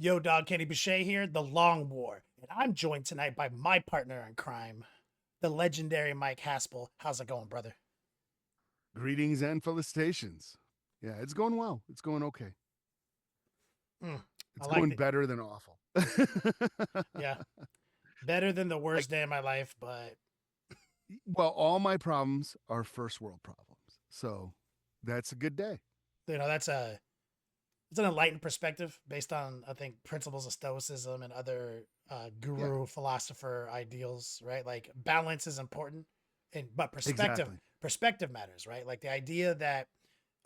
Yo, dog, Kenny Boucher here, the Long War, and I'm joined tonight by my partner in crime, the legendary Mike Haspil. How's it going, brother? Greetings and felicitations. Yeah, it's going well. It's going okay. Mm, I It's like going it. better than awful. Yeah, better than the like, worst day of my life, but well, all my problems are first world problems. So that's a good day. that's it's an enlightened perspective based on I think principles of stoicism and other Yeah, guru philosopher ideals, right? Like balance is important, and but exactly. perspective matters, right? Like the idea that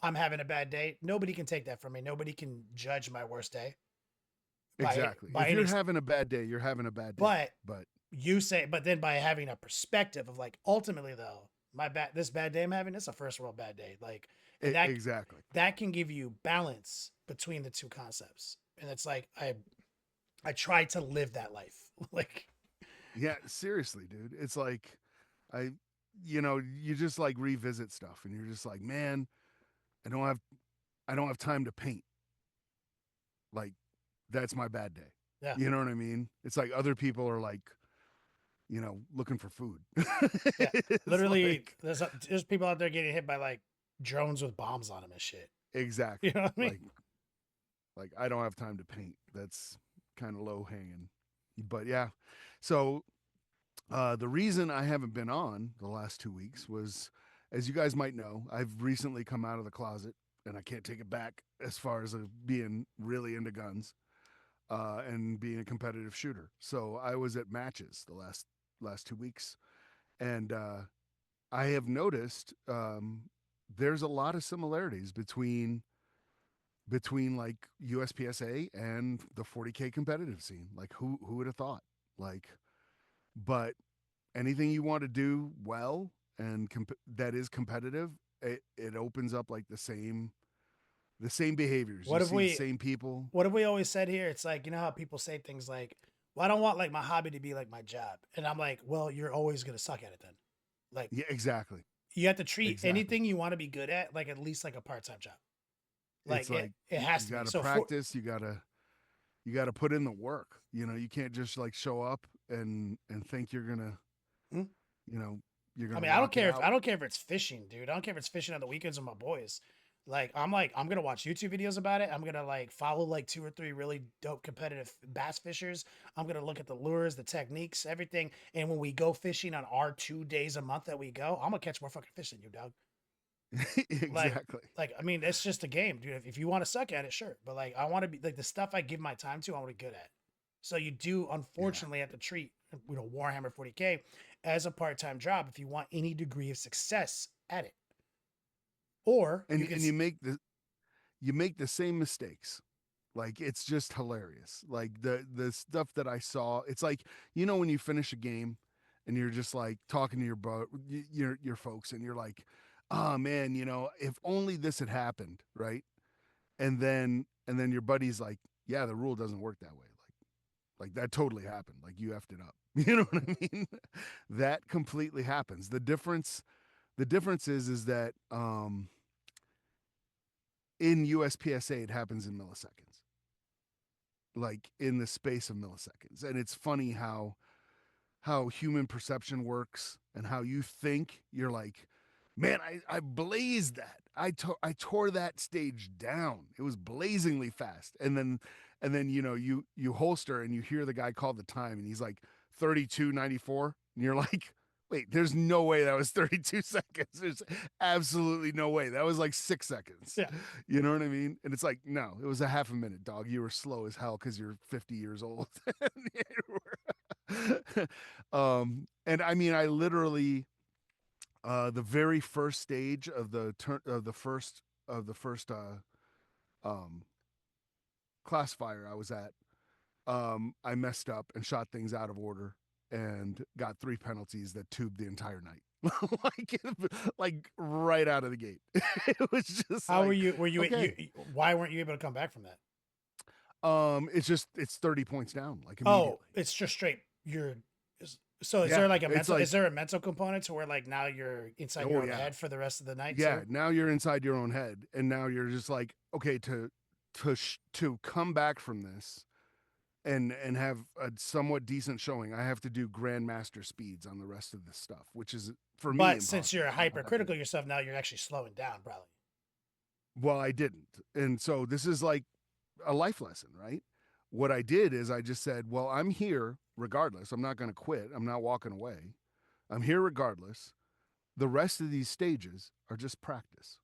I'm having a bad day, nobody can take that from me. Nobody can judge my worst day Exactly. by If any you're having a bad day, you're having a bad day. but But you say but then by having a perspective of like ultimately though this bad day I'm having, this a first world bad day, like, and exactly. that can give you balance between the two concepts, and it's like I try to live that life like Yeah, seriously, dude. It's like I you just like revisit stuff and you're just like, man, I don't have I don't have time to paint. Like that's my bad day. yeah, You know what I mean? It's like other people are like, looking for food. yeah, It's literally like there's people out there getting hit by like drones with bombs on them and shit. You exactly. know what I mean? Like I don't have time to paint. That's kind of low hanging. But yeah. So the reason I haven't been on the last 2 weeks was, as you guys might know, I've recently come out of the closet and I can't take it back as far as being really into guns and being a competitive shooter. So I was at matches the last 2 weeks, and I have noticed there's a lot of similarities between like USPSA and the 40K competitive scene. Like who would have thought? Like, but anything you want to do well and that is competitive, it opens up like the same behaviors. You what if see the we same people. what have we always said here? It's like, you know how people say things like, well, I don't want like my hobby to be like my job, and I'm like, well, you're always gonna suck at it then. Like, Yeah, exactly, you have to treat exactly. anything you want to be good at like at least like a part-time job. Like It's like it you has to be. got to So for practice. You got to put in the work. You can't just like show up and think hmm? you know, you're I gonna mean, rock it I out. don't care if it's fishing, dude. I don't care if it's fishing on the weekends with my boys. Like I'm gonna watch YouTube videos about it. I'm gonna like follow like two or three really dope competitive bass fishers. I'm gonna look at the lures, the techniques, everything. And when we go fishing on our 2 days a month that we go, I'm gonna catch more fucking fish than you, dog. Like Exactly. I mean, it's just a game, dude. If you want to suck at it, sure. But like I want to be like the stuff I give my time to, I want to be good at. So you do Yeah. unfortunately have to treat Warhammer 40K as a part-time job if you want any degree of success at it. Or you could And you make the same mistakes. Like it's just hilarious. Like the stuff that I saw, it's like when you finish a game and you're just like talking to your folks and you're like, "Oh man, if only this had happened, right?" And then your buddy's like, "Yeah, the rule doesn't work that way. Like that totally happened. Like you effed it up." You know what I mean? That completely happens. The difference is that in USPSA it happens in milliseconds, like in the space of milliseconds. And it's funny how human perception works and how you think you're like, man, I blazed that. I tore that stage down. It was blazingly fast. And then you holster and you hear the guy call the time and he's like 32:94 and you're like, wait, there's no way that was 32 seconds. There's absolutely no way. That was like 6 seconds. yeah. You know what I mean? And it's like, no, it was a half a minute, dog. You were slow as hell cuz you're 50 years old. And I mean, I literally the very first stage of the turn of the first um classifier I was at, I messed up and shot things out of order and got 3 penalties that tubed the entire night. like like right out of the gate. It was just How were like, you? okay. Why weren't you able to come back from that? It's 30 points down like Oh, immediately. it's just straight. So is there Yeah, like a it's mental? Is like, there a mental component to where like now you're inside oh your own yeah. head for the rest of the night Yeah, too? now you're inside your own head and now you're just like, okay, to come back from this, and have a somewhat decent showing, I have to do grandmaster speeds on the rest of this stuff, which is for me But since impossible. you're I don't have hypercritical of yourself now, you're actually slowing down, probably. well, I didn't. And so this is like a life lesson, right? What I did is I just said, well, I'm here regardless. I'm not going to quit. I'm not walking away. I'm here regardless. The rest of these stages are just practice.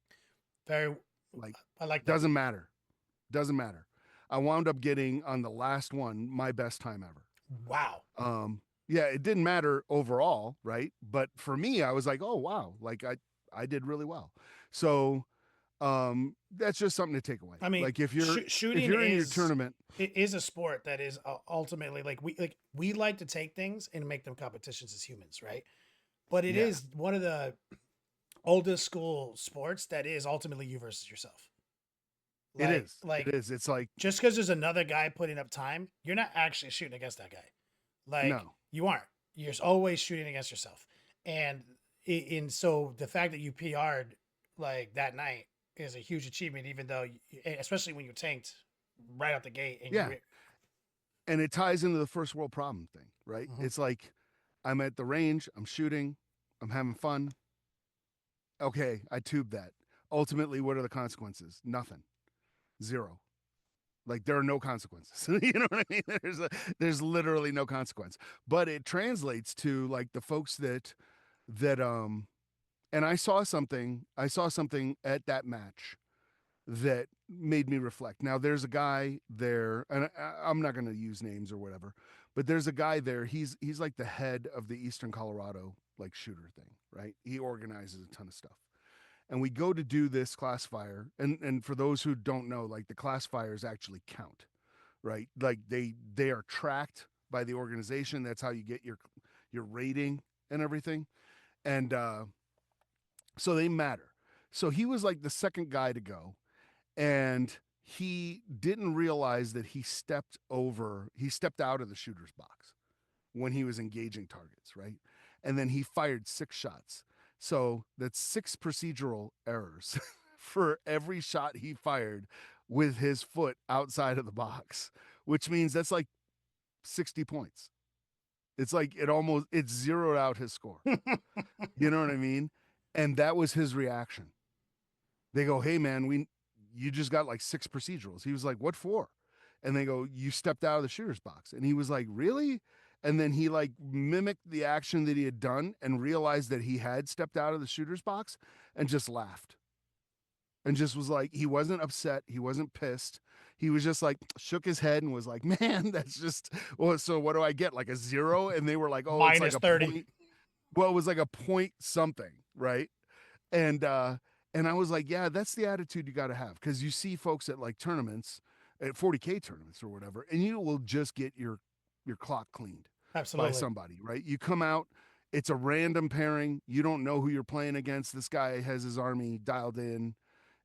Very, Like, I like that. doesn't matter. Doesn't matter. I wound up getting on the last one my best time ever. Wow. Yeah, it didn't matter overall, right? But for me, I was like, oh wow, like I did really well. So that's just something to take away. I mean, Like if shooting you're in your tournament, is a sport that is ultimately we like to take things and make them competitions as humans, right? But it yeah, is one of the oldest school sports that is ultimately you versus yourself. it Like is. It like is. It's like just because there's another guy putting up time, you're not actually shooting against that guy. Like no. you aren't. You're always shooting against yourself. And so the fact that you PR'd like that night is a huge achievement, even though, especially when you tanked right out the gate and you Yeah, were. and it ties into the first world problem thing, right? Mhm. It's like I'm at the range, I'm shooting, I'm having fun. Okay, I tubed that. Ultimately, what are the consequences? Nothing. Zero. Like there are no consequences. You know what I mean? There's literally no consequence. But it translates to like the folks that and I saw something at that match that made me reflect. Now there's a guy there, and I'm not going to use names or whatever, but there's a guy there. He's like the head of the Eastern Colorado like shooter thing, right? He organizes a ton of stuff. And we go to do this classifier, and for those who don't know, like the classifiers actually count, right? Like they are tracked by the organization. That's how you get your rating and everything. And so they matter. So he was like the second guy to go, and he didn't realize that he stepped out of the shooter's box when he was engaging targets, right? And then he fired 6 shots. So that's 6 procedural errors for every shot he fired with his foot outside of the box, which means that's like 60 points. It's like it zeroed out his score. You know what I mean? And that was his reaction. They go, "Hey man, we you just got like 6 procedurals." He was like, "What for?" And they go, "You stepped out of the shooter's box." And he was like, "Really?" And then he like mimicked the action that he had done and realized that he had stepped out of the shooter's box and just laughed. And just was like, he wasn't upset, he wasn't pissed. He was just like shook his head and was like, "Man, that's just well, so what do I get? Like a 0?" And they were like, "Oh, it's like Minus a 30. point." Well, it was like a point something, right? And and I was like, yeah, that's the attitude you got to have, because you see folks at like tournaments, at 40K tournaments or whatever, and you will just get your clock cleaned by Absolutely. somebody, right? You come out, it's a random pairing, you don't know who you're playing against. This guy has his army dialed in,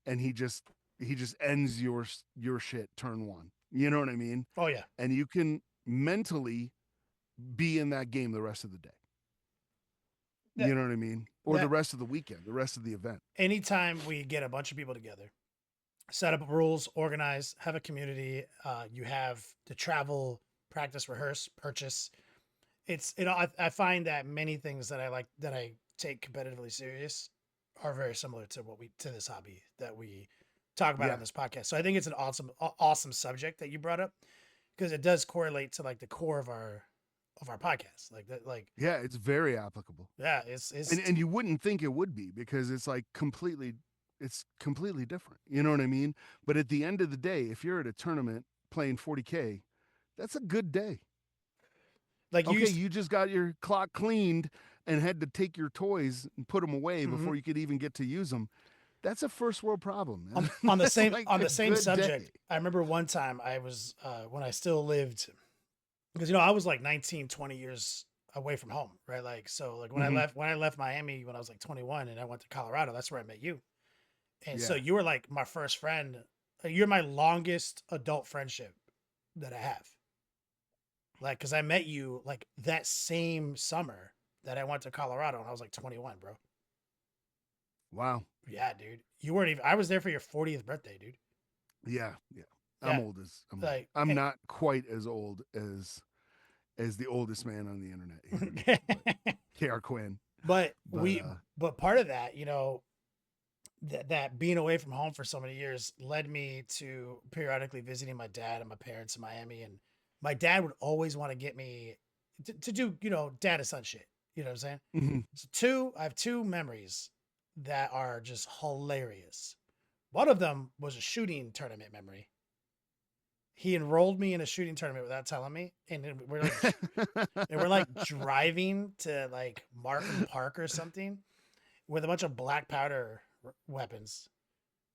and he just ends your shit turn one. You know what I mean? Oh yeah. And you can mentally be in that game the rest of the day. That You know what I mean? Or the that rest of the weekend, the rest of the event. anytime we get a bunch of people together, set up rules, organize, have a community, you have the travel, practice, rehearse, purchase. I find that many things that I like that I take competitively serious are very similar to this hobby that we talk about on Yeah. this podcast. So I think it's an awesome subject that you brought up because it does correlate to like the core of our podcast. Like that, like Yeah, it's very applicable. yeah, And you wouldn't think it would be, because it's like completely different. You know what I mean? But at the end of the day, if you're at a tournament playing 40K, that's a good day. like you Okay, used. you just got your clock cleaned and had to take your toys and put them away Mhm. before you could even get to use them. That's a first world problem, man. On the That's same like a good subject. day. I remember one time I was when I still lived because I was like 19, 20 years away from home, right? Like so like Hmm. when I left Miami when I was like 21 and I went to Colorado, that's where I met you. And so Yeah. you were like my first friend. You're my longest adult friendship that I have. Like cuz I met you like that same summer that I went to Colorado and I was like 21, bro. Wow. Yeah, dude. You weren't even I was there for your 40th birthday, dude. Yeah. Yeah. I'm Yeah. old as Like, I'm not quite as old as the oldest man on the internet here, but KR Quinn. but But but part of that, you know, that being away from home for so many years led me to periodically visiting my dad and my parents in Miami. And my dad would always want to get me to do, you know, dad and son shit. You know what I'm saying? mhm. So I have two memories that are just hilarious. One of them was a shooting tournament memory. He enrolled me in a shooting tournament without telling me, and then we're like driving to like Markham Park or something with a bunch of black powder weapons,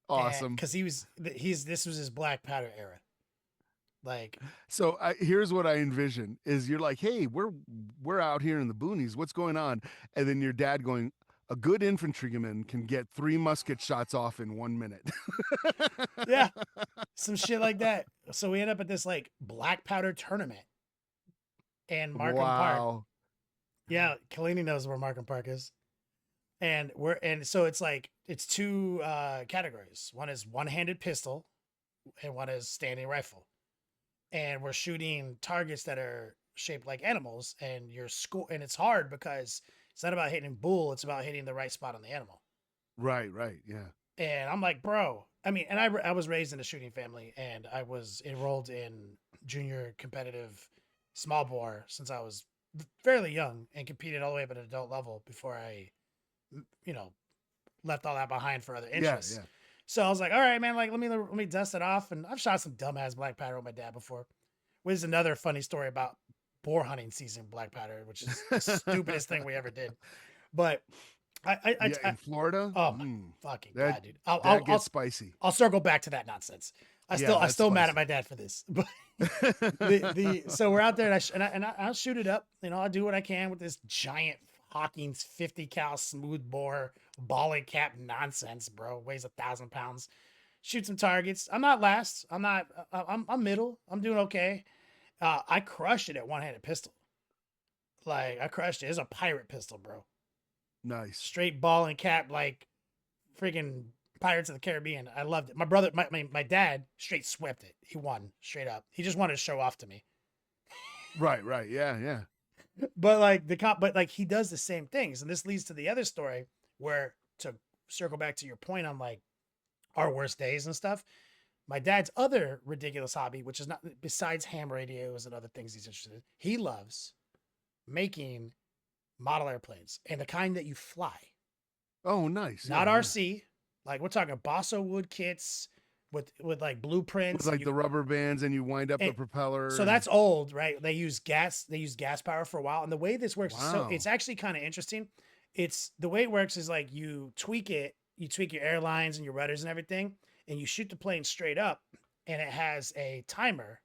and Awesome. because he's this was his black powder era. Like, So here's what I envision: is you're like, hey, we're out here in the boonies. What's going on? And then your dad going, a good infantryman can get 3 musket shots off in 1 minute. yeah, some shit like that. So we end up at this like black powder tournament in Markham Park. Wow. Yeah, Kalini knows where Markham Park is. And so it's like it's two categories. One is one-handed pistol and one is standing rifle. And we're shooting targets that are shaped like animals, and and it's hard because it's not about hitting a bull, it's about hitting the right spot on the animal. Right, yeah. And I'm like, bro, I mean, and I was raised in a shooting family, and I was enrolled in junior competitive small bore since I was fairly young, and competed all the way up at an adult level before I, you know, left all that behind for other interests. Yeah. So I was like, all right, man, like let me dust it off. And I've shot some dumbass black powder with my dad before. Which is another funny story about boar hunting season black powder, which is the stupidest thing we ever did. But In Florida, oh my fucking that god, dude! that gets spicy. I'll circle back to that nonsense. I'm still mad at my dad for this. But so we're out there, and I'll shoot it up. You know, I'll do what I can with this giant Hawkins 50 cal smooth bore ball and cap nonsense, bro. Weighs 1,000 pounds. Shoot some targets. I'm not last. I'm not. I'm middle. I'm doing okay. I crushed it at one-handed pistol. Like I crushed it. It's a pirate pistol, bro. Nice. Straight ball and cap, like freaking Pirates of the Caribbean. I loved it. My brother, my dad, straight swept it. He won straight up. He just wanted to show off to me. Right. Yeah. But like but like he does the same things, and this leads to the other story where, to circle back to your point on like our worst days and stuff. My dad's other ridiculous hobby, which is not besides ham radios and other things he's interested in, he loves making model airplanes, and the kind that you fly. Oh, nice. Not yeah. RC. Like we're talking balsa wood kits with like blueprints. With like the rubber bands, and you wind up the propeller. So that's old, right? They use gas power for a while. And the way this works is Wow. it's actually kind of interesting. It's the way it works is like you tweak your airlines and your rudders and everything, and you shoot the plane straight up, and it has a timer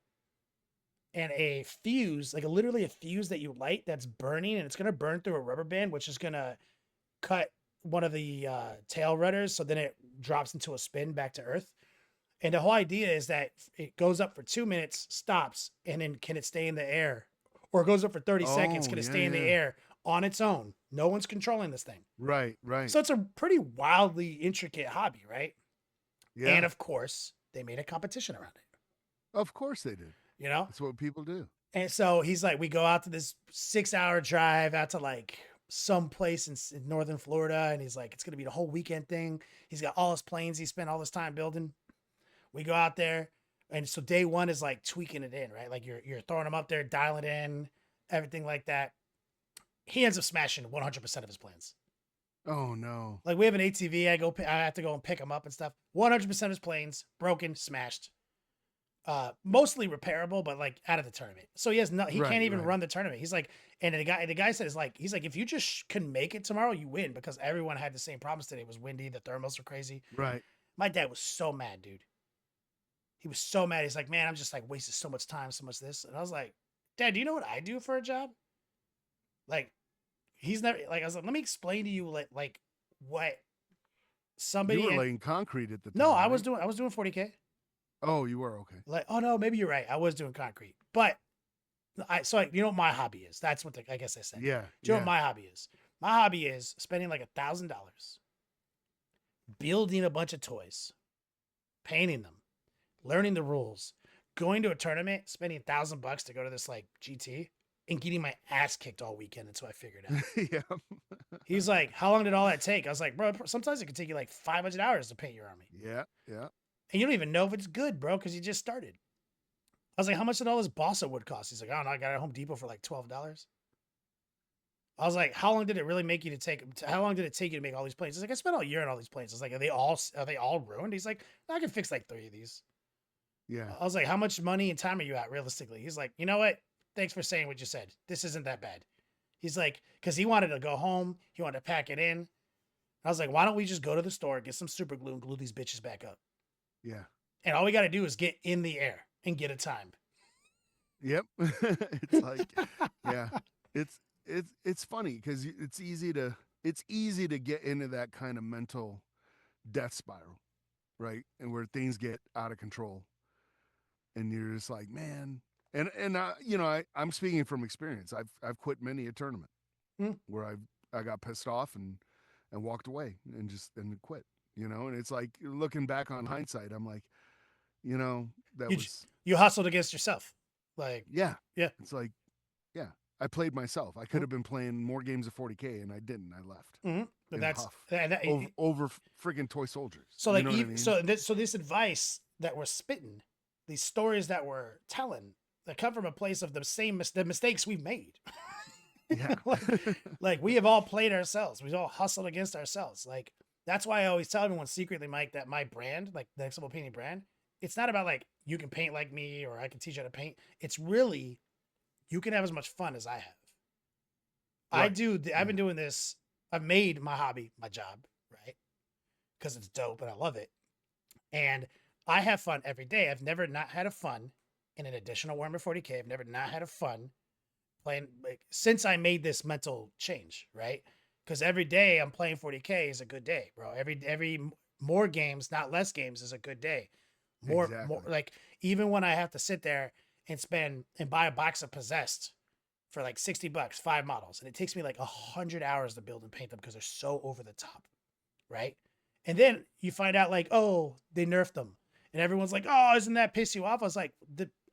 and a fuse, like literally a fuse that you light that's burning, and it's gonna burn through a rubber band, which is gonna cut one of the tail rudders, so then it drops into a spin back to Earth. And the whole idea is that it goes up for 2 minutes, stops, and then can it stay in the air? Or it goes up for 30 seconds, can it stay in the air on its own? No one's controlling this thing. Right. So it's a pretty wildly intricate hobby, right? Yeah. And of course, they made a competition around it. Of course they did. You know? That's what people do. And so he's like, we go out to this 6-hour drive out to like some place in northern Florida. And he's like, it's going to be the whole weekend thing. He's got all his planes he spent all this time building. We go out there. And so day one is like tweaking it in, right? Like you're throwing them up there, dialing it in, everything like that. He ends up smashing 100% of his plans. Oh no. Like we have an ATV. I have to go and pick him up and stuff. 100% of his planes broken, smashed. Mostly repairable, but like out of the tournament. So he can't even run the tournament. He's like, and the guy said, he's like, if you just can make it tomorrow, you win, because everyone had the same problems today. It was windy. The thermals were crazy. Right. My dad was so mad, dude. He was so mad. He's like, man, I'm just like wasting so much time, so much this. And I was like, Dad, do you know what I do for a job? Like, he's never like, I was like, let me explain to you like what somebody. You were laying concrete at the time. No, right? I was doing 40K. Oh, you were? Okay. Like, oh no, maybe you're right. I was doing concrete, but you know what my hobby is? That's what I guess I said. Yeah. Do you know what my hobby is? My hobby is spending like $1,000 building a bunch of toys, painting them, learning the rules, going to a tournament, spending $1,000 to go to this like GT, and getting my ass kicked all weekend until I figured it out. Yeah. He's like, "How long did all that take?" I was like, "Bro, sometimes it could take you like 500 hours to paint your army, Yeah. Yeah. and you don't even know if it's good, bro, because you just started." I was like, "How much did all this balsa wood cost?" He's like, "I don't know. I got it at Home Depot for like $12." I was like, "How long did it really make you to take? How long did it take you to make all these planes?" He's like, "I spent all year on all these planes." I was like, are they all ruined?" He's like, "I can fix like 3 of these." Yeah. I was like, "How much money and time are you at realistically?" He's like, "You know what? Thanks for saying what you said. This isn't that bad." He's like, because he wanted to go home, he wanted to pack it in. I was like, "Why don't we just go to the store, get some super glue, and glue these bitches back up? Yeah. And all we got to do is get in the air and get a time." Yep. It's like, yeah, it's funny because it's easy to get into that kind of mental death spiral, right? And where things get out of control, and you're just like, man. And I'm speaking from experience. I've quit many a tournament Hmm. where I got pissed off and walked away and quit. And it's like looking back on hindsight, I'm like, that You was you hustled against yourself, like yeah. yeah. It's like yeah, I played myself. I could have been playing more games of 40K, and I didn't. I left Mm-hmm. But in a that's huff and that, over friggin' toy soldiers. so You like know what I mean? so this advice that we're spitting, these stories that we're telling, that come from a place of the mistakes we've made. Yeah. like, like we have all played ourselves. We've all hustled against ourselves. Like that's why I always tell everyone secretly, Mike, that my brand, like the Next Level Painting brand, it's not about like you can paint like me or I can teach you how to paint. It's really you can have as much fun as I have. Right. I've been doing this. I've made my hobby my job, right? Because it's dope and I love it. And I have fun every day. I've never not had a fun in an additional Warhammer 40K. I've never not had a fun playing like since I made this mental change, right? Because every day I'm playing 40K is a good day, bro. Every more games, not less games, is a good day. More Exactly. like even when I have to sit there and spend and buy a box of Possessed for like $60, 5 models, and it takes me like 100 hours to build and paint them because they're so over the top, right? And then you find out like, oh, they nerfed them, and everyone's like, oh, isn't that piss you off? I was like,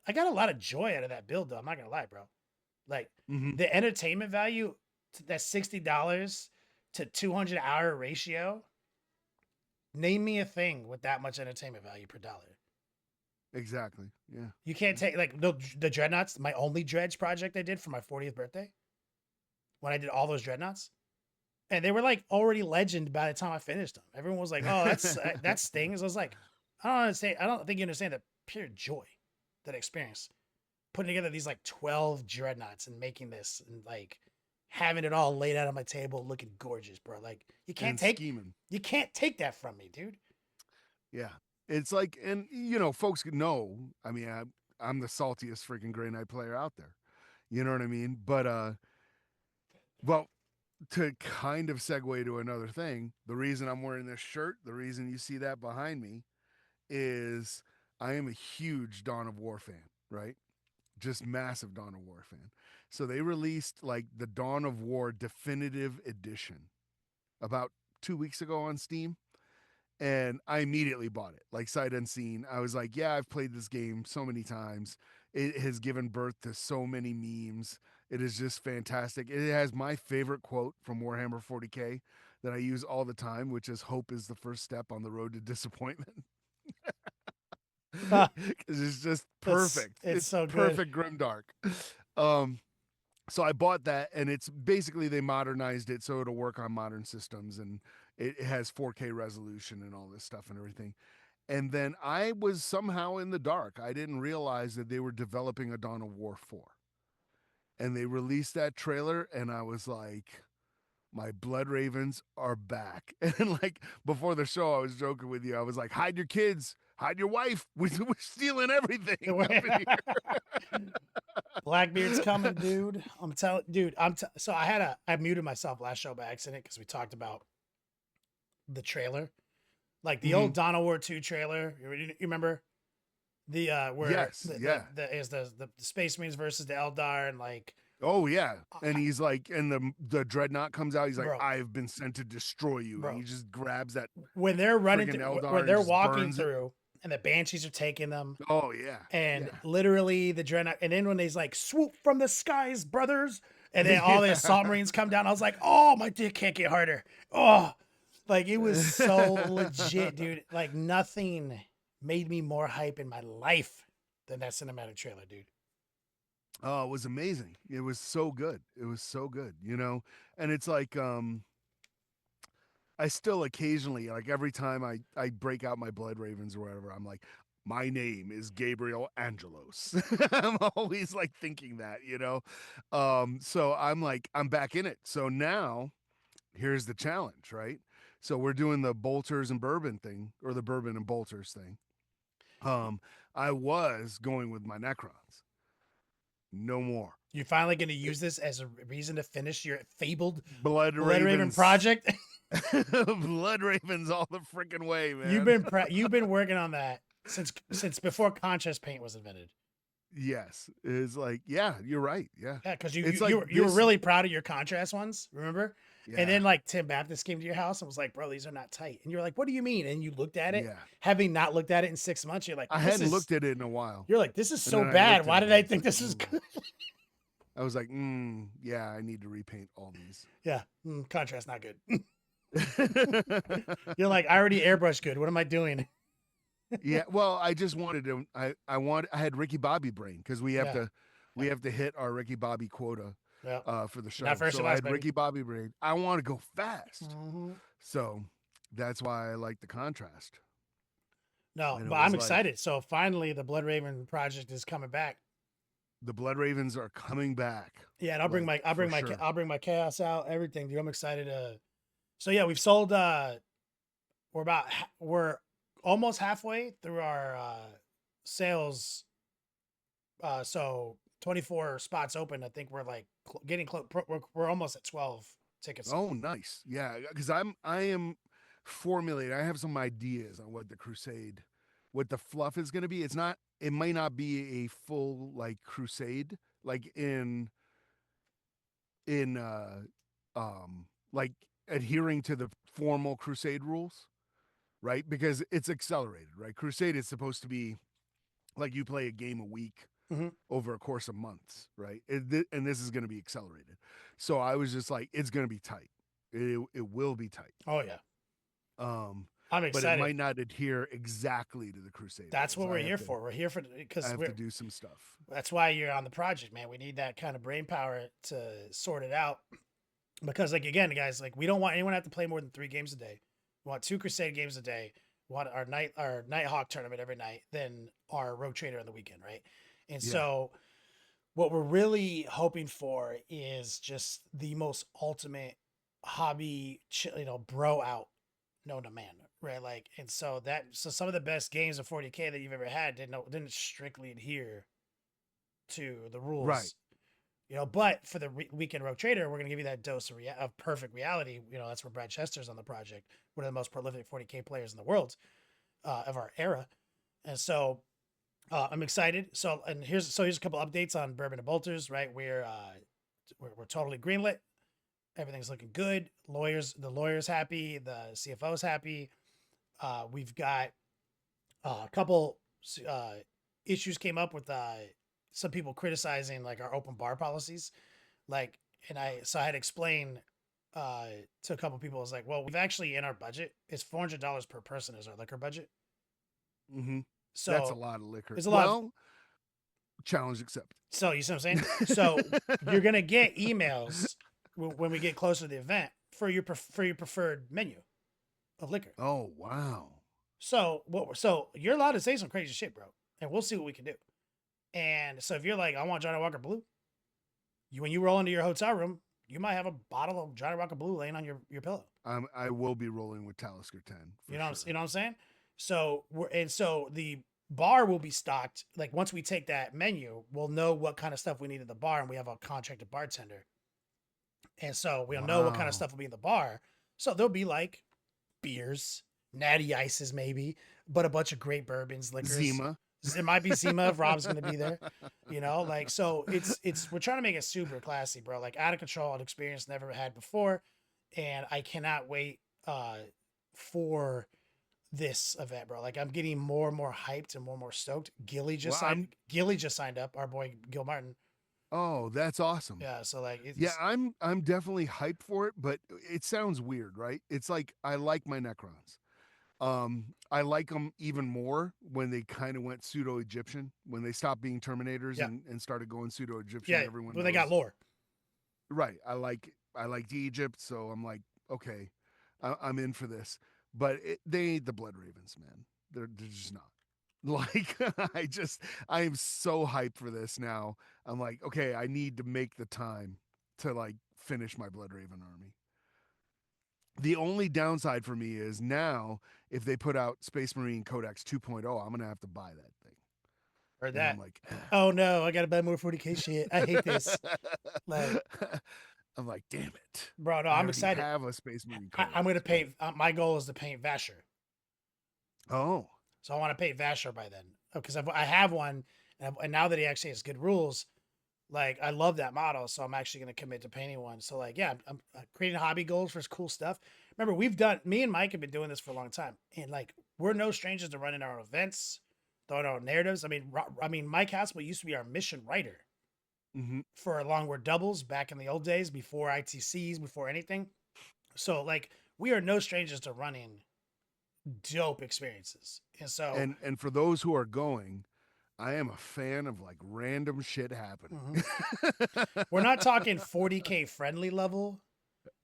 I got a lot of joy out of that build, though. I'm not gonna lie, bro. Like Mm-hmm. the entertainment value, that $60 to 200-hour ratio. Name me a thing with that much entertainment value per dollar. Exactly. Yeah. You can't take like the dreadnoughts. My only dredge project I did for my 40th birthday, when I did all those dreadnoughts, and they were like already legend by the time I finished them. Everyone was like, "Oh, that stings." I was like, "I don't understand. I don't think you understand the pure joy that I experienced putting together these like 12 dreadnoughts and making this and like having it all laid out on my table, looking gorgeous, bro. Like And scheming. you can't take that from me, dude." Yeah. It's like, and folks know. I mean, I'm the saltiest freaking Grey Knight player out there. You know what I mean? But well, to kind of segue to another thing, the reason I'm wearing this shirt, the reason you see that behind me, is I am a huge Dawn of War fan, right? Just massive Dawn of War fan. So they released like the Dawn of War Definitive Edition about 2 weeks ago on Steam. And I immediately bought it, like sight unseen. I was like, yeah, I've played this game so many times. It has given birth to so many memes. It is just fantastic. It has my favorite quote from Warhammer 40K that I use all the time, which is hope is the first step on the road to disappointment. Ah, Because it's just perfect. it's It's so good. perfect grimdark. Um, so I bought that, and it's basically they modernized it so it'll work on modern systems, and it has 4K resolution and all this stuff and everything. And then I was somehow in the dark. I didn't realize that they were developing a Dawn of War 4. And they released that trailer, and I was like, my blood ravens are back. And like before the show, I was joking with you. I was like, hide your kids, hide your wife. We're stealing everything up in here. Blackbeard's coming, dude. I'm telling, dude. So I muted myself last show by accident because we talked about the trailer, like the Mm-hmm. old Dawn of War 2 trailer. You remember the where Yes, yeah. the Space Marines versus the Eldar and like Oh yeah, and he's like, and the dreadnought comes out. He's like, bro, I've been sent to destroy you, and bro, he just grabs that when they're running friggin' through Eldar when and they're just walking burns it. through and the Banshees are taking them. Oh yeah, And yeah, literally the Dreadnought, and then when they's like, swoop from the skies, brothers, and then all the yeah. assault marines come down, I was like, oh, my dick can't get harder. Oh, like it was so legit, dude. Like nothing made me more hype in my life than that cinematic trailer, dude. Oh, it was amazing. It was so good. It was so good, you know? And it's like, I still occasionally, like every time I break out my Blood Ravens or whatever, I'm like, my name is Gabriel Angelos. I'm always like thinking that, you know? So I'm like, I'm back in it. So now here's the challenge, right? So we're doing the bolters and bourbon thing, or the bourbon and bolters thing. I was going with my Necrons. No more. You're finally going to use this as a reason to finish your fabled Blood Blood Raven Ravens. project. Blood Ravens all the freaking way, You've man. been working on that since before contrast paint was invented. Yes. It's like, yeah, you're right. Yeah. Yeah, because you It's you like you were, you were this. really proud of your contrast ones, remember? And Yeah. then like Tim Baptist came to your house and was like, "Bro, these are not tight." And you were like, "What do you mean?" And you looked at it, Yeah. having not looked at it in 6 months. You're like, I "This hadn't is." looked at it in a while. You're like, "This is And so then I bad. looked Why at it did and I I was think like, this was good?" I was like, yeah, I need to repaint all these. Yeah, contrast not good. You're like, "I already airbrush good. What am I doing?" Yeah, well, I just wanted to. I had Ricky Bobby brain because Yeah, we have to hit our Ricky Bobby quota yeah. for the Not show. first So and I last, had baby. Ricky Bobby brain. I want to go fast, Mhm. so that's why I like the contrast. No, And it but was I'm like excited. So finally, the Blood Raven project is coming back. the Blood Ravens are coming back. Yeah, and I'll bring Like my for sure. I'll bring my chaos out, everything, dude. I'm excited to. So yeah, we've sold. We're almost halfway through our sales. So 24 spots open. I think we're like getting close. We're almost at 12 tickets sold. Oh, nice. Yeah, because I am formulating. I have some ideas on what the crusade, what the fluff is going to be. It's not. It may not be a full like crusade, like in like adhering to the formal crusade rules, right? Because it's accelerated, right? Crusade is supposed to be like you play a game a week Hmm. over a course of months, right? And this is going to be accelerated. So I was just like, it's going to be tight. It will be tight. Oh yeah, Um, I'm but it excited. might not adhere exactly to the crusade That's rules. what we're here for. We're here for I because have to we're. do some stuff. That's why you're on the project, man. We need that kind of brain power to sort it out. Because like again, guys, like we don't want anyone to have to play more than 3 games a day. We want 2 Crusade games a day. We want our Nighthawk tournament every night, then our Rogue Trader on the weekend, right? And Yeah. so what we're really hoping for is just the most ultimate hobby, bro out known to man, right? Like, and so some of the best games of 40K that you've ever had didn't strictly adhere to the Right. rules, but for the weekend Rogue Trader, we're going to give you that dose of perfect reality. That's where Brad Chester's on the project, one of the most prolific 40K players in the world of our era. And so I'm excited. So here's a couple updates on Bourbon and Bolters. Right, we're totally greenlit. Everything's looking good. The lawyer's happy. The CFO's happy. We've got a couple issues came up with some people criticizing like our open bar policies, like, and I had explained to a couple people. I was like, well, we've actually in our budget, it's $400 per person is our liquor budget. Mm-hmm. That's a So lot of liquor. there's a lot of. Well, challenge accepted. So you see what I'm saying? So you're gonna get emails when we get closer to the event for your preferred menu of liquor. Oh wow. So you're allowed to say some crazy shit, bro, and we'll see what we can do. And so if you're like, I want Johnny Walker Blue, when you roll into your hotel room, you might have a bottle of Johnny Walker Blue laying on your pillow. I will be rolling with Talisker 10 for You know, sure. you know what I'm saying? So the bar will be stocked. Like once we take that menu, we'll know what kind of stuff we need at the bar, and we have a contracted bartender, and so we'll know what kind of Wow. stuff will be in the bar. So there'll be like beers, natty ices, maybe, but a bunch of great bourbons, liquors. Zima. It might be Zima if Rob's going to be there, like, so we're trying to make it super classy, bro. Like out of control, an experience never had before. And I cannot wait for this event, bro. Like I'm getting more and more hyped and more stoked. Well, I'm Gilly just signed up. Our boy Gil Martin. oh, that's awesome. Yeah, so like Yeah, it's I'm definitely hyped for it, but it sounds weird, right? It's like I like my Necrons. I like them even more when they kind of went pseudo Egyptian, when they stopped being Terminators yeah and started going pseudo Egyptian. yeah. Everyone Well, they got knows, lore. right? I like Egypt, so I'm like, okay, I'm in for this. But they ain't the Blood Ravens, man. They're just not. Like I am so hyped for this now. I'm like, okay, I need to make the time to like finish my Blood Raven army. The only downside for me is now if they put out Space Marine Codex 2.0, I'm gonna have to buy that thing. Or And I'm that. like, Oh no, I gotta buy more 40K shit. I hate this. Like, I'm like, damn it. bro, no, I I'm already excited. have a Space Marine I'm gonna Codex, but paint. My goal is to paint Vasher. oh, So I want to paint Vasher by then because I have one, and now that he actually has good rules, like I love that model. So I'm actually gonna commit to painting one. So like, yeah, I'm creating hobby goals for cool stuff. Remember, me and Mike have been doing this for a long time, and like we're no strangers to running our events, throwing our narratives. I mean, Mike Haspil used to be our mission writer hmm for Longword Doubles back in the old days before ITCs, before anything. So like we are no strangers to running dope experiences. And so and for those who are going, I am a fan of like random shit happening. mhm. We're not talking 40K friendly level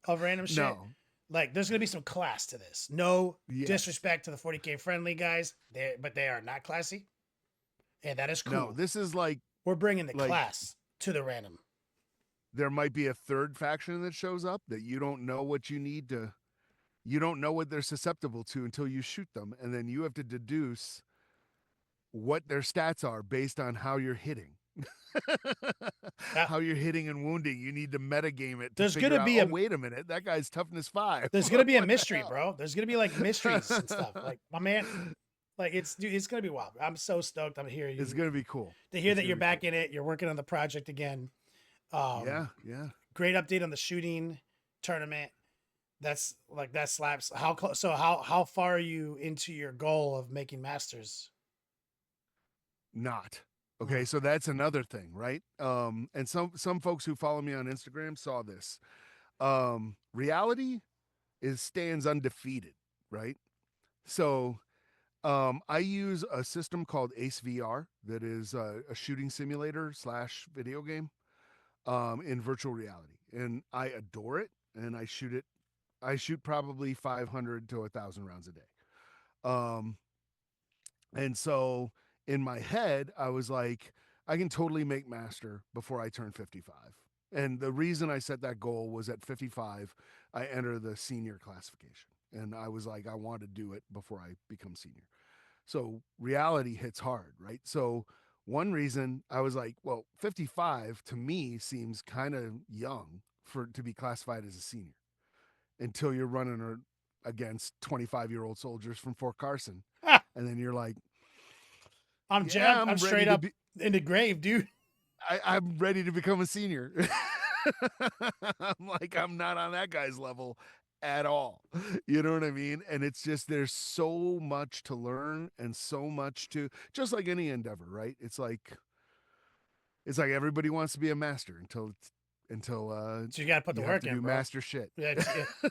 of random shit. No, Like there's gonna be some class to this. No yes, disrespect to the 40K friendly guys, but they are not classy. And that is no. cool. This is We're bringing the like class to the random. there might be a third faction that shows up that you don't know what you need to you don't know what they're susceptible to until you shoot them and then you have to deduce what their stats are based on how you're hitting. Yeah. How you're hitting and wounding. You need to metagame it to There's figure gonna out, be oh, a wait a minute, that guy's toughness 5. there's gonna be a What the mystery, hell? bro. There's gonna be like mysteries and stuff. Like my man, like it's dude, it's gonna be wild. I'm so stoked. I'm here It's you gonna be cool. to hear It's that gonna you're be cool. back in it. You're working on the project again. Um, Yeah, yeah. Great update on the shooting tournament. That's like that slaps. How close? So how far are you into your goal of making masters? Not. Mm. Okay, so that's another thing, right? And some folks who follow me on Instagram saw this. Reality is stands undefeated, right? So I use a system called Ace VR that is a shooting simulator slash video game in virtual reality, and I adore it. And I shoot it. I shoot probably 500 to 1,000 rounds a day. Um, and so in my head, I was like, I can totally make master before I turn 55. And the reason I set that goal was at 55, I enter the senior classification. And I was like, I want to do it before I become senior. So reality hits hard, right? So one reason I was like, well, 55 to me seems kind of young for to be classified as a senior until you're running against 25-year-old soldiers from Fort Carson. Ah, And then you're like, I'm yeah, I'm I'm ready straight to up be in the grave, dude. I'm ready to become a senior. I'm like, I'm not on that guy's level at all. You know what I mean? And it's just there's so much to learn and so much to just like any endeavor, right? It's like everybody wants to be a master until So you got to put the you have work to in, do bro. master shit. Yeah,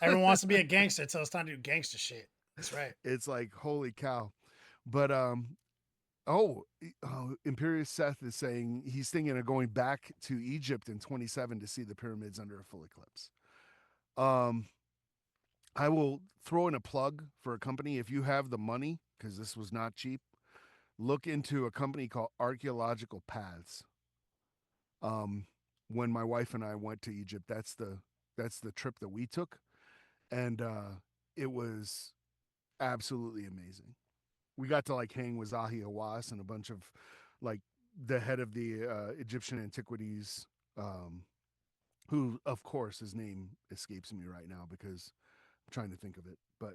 everyone wants to be a gangster until it's time to do gangster shit. That's right. It's like holy cow. But Imperious Seth is saying he's thinking of going back to Egypt in 27 to see the pyramids under a full eclipse. Um, I will throw in a plug for a company if you have the money, because this was not cheap. Look into a company called Archaeological Paths. Um, when my wife and I went to Egypt, that's the trip that we took, and it was absolutely amazing. We got to like hang with Zahi Hawass and a bunch of like the head of the Egyptian antiquities, who of course his name escapes me right now because I'm trying to think of it, but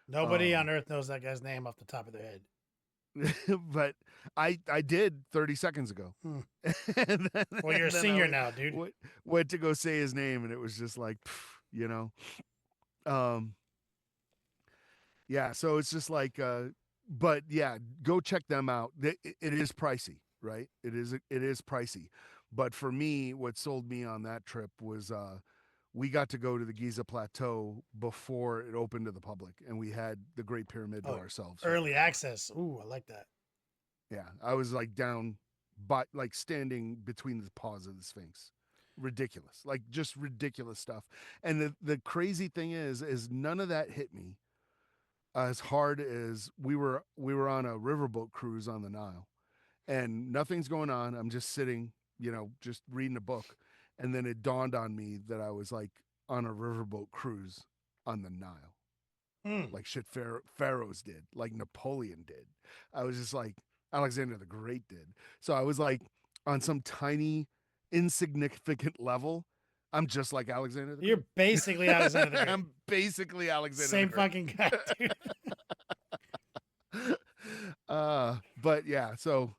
Nobody on um, earth knows that guy's name off the top of their head. but I did 30 seconds ago, Hmm. Well, you're a and then senior now, dude. went to go say his name, and it was just like, you know, um, Yeah, so it's just like but yeah, go check them out. It is pricey, right? It is pricey. But for me, what sold me on that trip was we got to go to the Giza Plateau before it opened to the public, and we had the Great Pyramid to Oh, ourselves for an early hour. access. Ooh, I like that. Yeah, I was like down, but like standing between the paws of the Sphinx. Ridiculous, like just ridiculous stuff. And the crazy thing is none of that hit me as hard as we were on a riverboat cruise on the Nile, and nothing's going on. I'm just sitting, just reading a book, and then it dawned on me that I was like on a riverboat cruise on the Nile, Mm. like shit pharaohs did, like Napoleon did. I was just like Alexander the Great did. So I was like on some tiny, insignificant level. I'm just like Alexander the You're Great. basically Alexander the Great. I'm basically Alexander the Same Great. fucking guy, dude. But yeah, so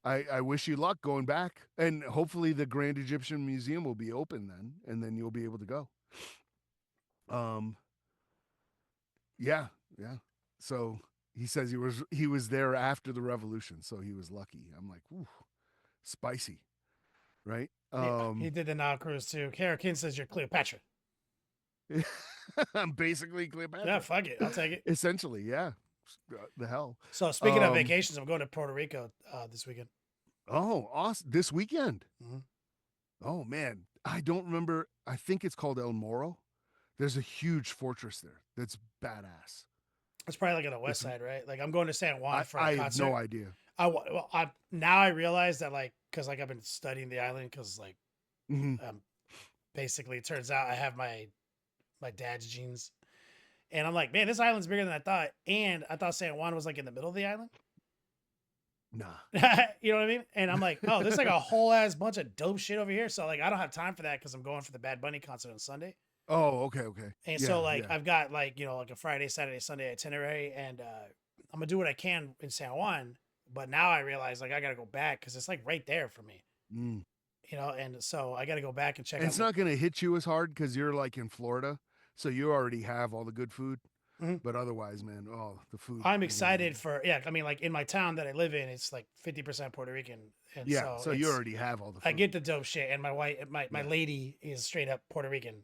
I wish you luck going back, and hopefully the Grand Egyptian Museum will be open then, and then you'll be able to go. Um, yeah, yeah. So he says he was there after the revolution, so he was lucky. I'm like, ooh, spicy, right? Yeah, he did the Nile cruise too. Kara Kin says you're Cleopatra. I'm basically Yeah, Cleopatra, fuck it. I'll take it. essentially. Yeah, the hell. So speaking of Um, vacations, I'm going to Puerto Rico this weekend. oh, awesome! This weekend. Mm-hmm. Oh man, I don't remember. I think it's called El Moro. There's a huge fortress there that's badass. It's probably like on the west It's side, right? Like I'm going to San Juan I for a I have no concert. idea. I now I realize that like because like I've been studying the island because like Hmm. basically it turns out I have my dad's genes, and I'm like, man, this island's bigger than I thought, and I thought San Juan was like in the middle of the island. Nah. You know what I mean? And I'm like, oh, there's like a whole ass bunch of dope shit over here. So like I don't have time for that because I'm going for the Bad Bunny concert on Sunday. Oh, okay, okay. And so Yeah, like yeah. I've got like, like a Friday, Saturday, Sunday itinerary, and I'm gonna do what I can in San Juan. But now I realize like I gotta go back because it's like right there for me. Mm. And so I gotta go back and check And out it's not gonna hit you as hard because you're like in Florida, so you already have all the good food. Mhm. But otherwise, man, oh, the food I'm is amazing. excited for yeah, I mean like in my town that I live in, it's like 50% Puerto Rican. And Yeah, so so you already have all the I food. get the dope shit and my wife my Yeah, lady is straight up Puerto Rican.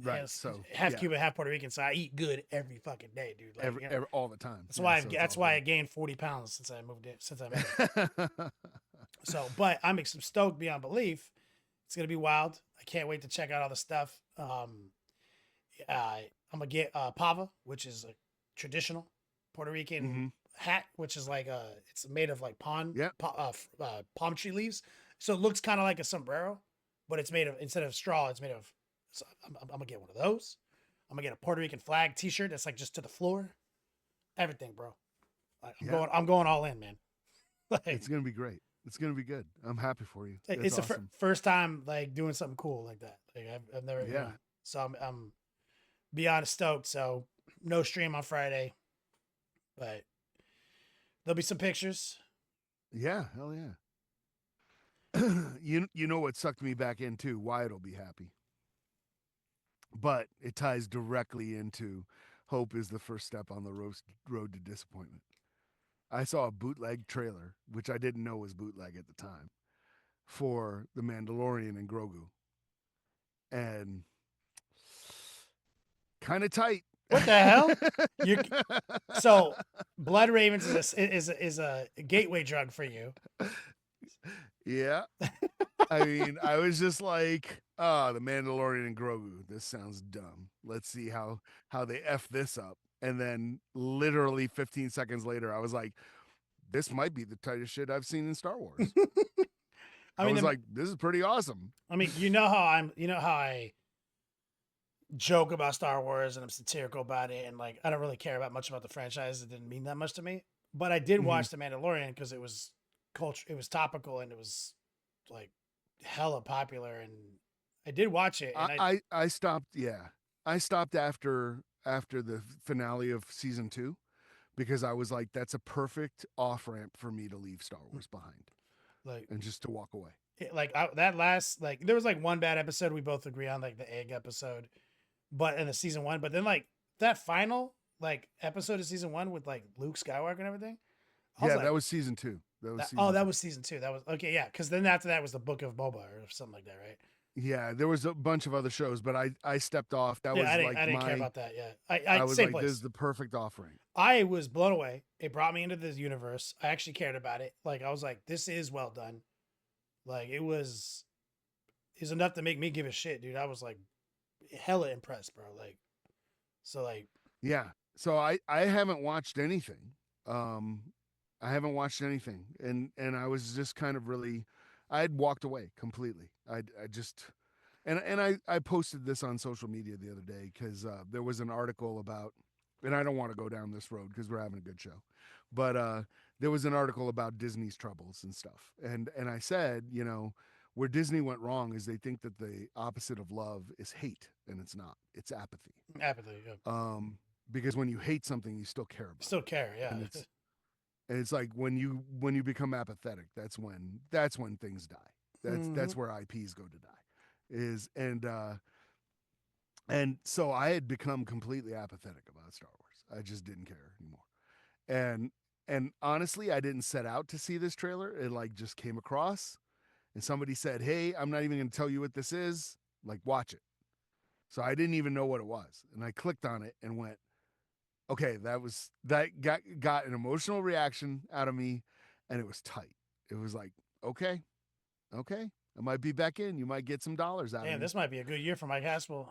right. Yes, So half yeah, Cuban, half Puerto Rican. So I eat good every fucking day, dude. Like, every all the time. that's Yeah, why so it's that's all why I good. gained 40 pounds since I moved in, since I moved. So, but I'm stoked beyond belief. It's gonna be wild. I can't wait to check out all the stuff. I'm gonna get pava, which is a traditional Puerto Rican Hmm. hat, which is like it's made of like Yeah. palm tree leaves. So it looks kind of like a sombrero, but it's made of instead of straw, it's made of. So I'm gonna get one of those. I'm gonna get a Puerto Rican flag T-shirt that's like just to the floor. Everything, bro. Like, Yeah. I'm going all in, man. It's Like gonna be great. It's gonna be good. I'm happy for you. That's it's the awesome. first time like doing something cool like that. Like I've never, Yeah. So I'm beyond stoked. So no stream on Friday, but there'll be some pictures. Yeah. Hell yeah. You know what sucked me back in too? Wyatt'll be happy. But it ties directly into hope is the first step on the road to disappointment. I saw a bootleg trailer, which I didn't know was bootleg at the time, for The Mandalorian and Grogu. And kind of tight. What the hell? You so Blood Ravens is a gateway drug for you. Yeah. I mean, I was just like, oh, the Mandalorian and Grogu. This sounds dumb. Let's see how they f this up. And then literally 15 seconds later, I was like, this might be the tightest shit I've seen in Star Wars. I I mean, was like, this is pretty awesome. you know how I joke about Star Wars and I'm satirical about it, and like I don't really care about much about the franchise. It didn't mean that much to me, but I did Mhm. watch The Mandalorian because it was culture, it was topical, and it was like hella popular, and I did watch it, and I stopped. Yeah, I stopped after the finale of season 2 because I was like, that's a perfect off ramp for me to leave Star Wars behind like and just to walk away. that last like there was like one bad episode we both agree on, like the egg episode, but in the season one, but then like that final like episode of season 1 with like Luke Skywalker and everything. I was Yeah, like, that was season 2. That was that, season that 2. was season 2. That was okay, yeah. Because then after that was the Book of Boba or something like that, right? Yeah, there was a bunch of other shows, but I stepped off. That Yeah, was I like didn't care my about that. Yeah, I I was same like, this is place. the perfect offering. I was blown away. It brought me into this universe. I actually cared about it. Like I was like, this is well done. Like it was is enough to make me give a shit, dude. I was like hella impressed, bro. Like so like Yeah. So I haven't watched anything. Um I haven't watched anything, and I was just kind of really, I had walked away completely. I just, and I posted this on social media the other day because there was an article about, and I don't want to go down this road because we're having a good show, but there was an article about Disney's troubles and stuff, and I said, you know, where Disney went wrong is they think that the opposite of love is hate, and it's not. It's apathy. apathy. Yeah. Um, because when you hate something, you still care about Still it, care, yeah. and it's like when you become apathetic, that's when things die. That's where IPs go to die. Is and so I had become completely apathetic about Star Wars. I just didn't care anymore. And and honestly, I didn't set out to see this trailer. It like just came across, and somebody said, "Hey, I'm not even going to tell you what this is. Like, watch it." So I didn't even know what it was, and I clicked on it and went, okay, that got an emotional reaction out of me, and it was tight. It was like, okay, okay, I might be back in. You might get some dollars out of Man, me. this might be a good year for Mike Haspel.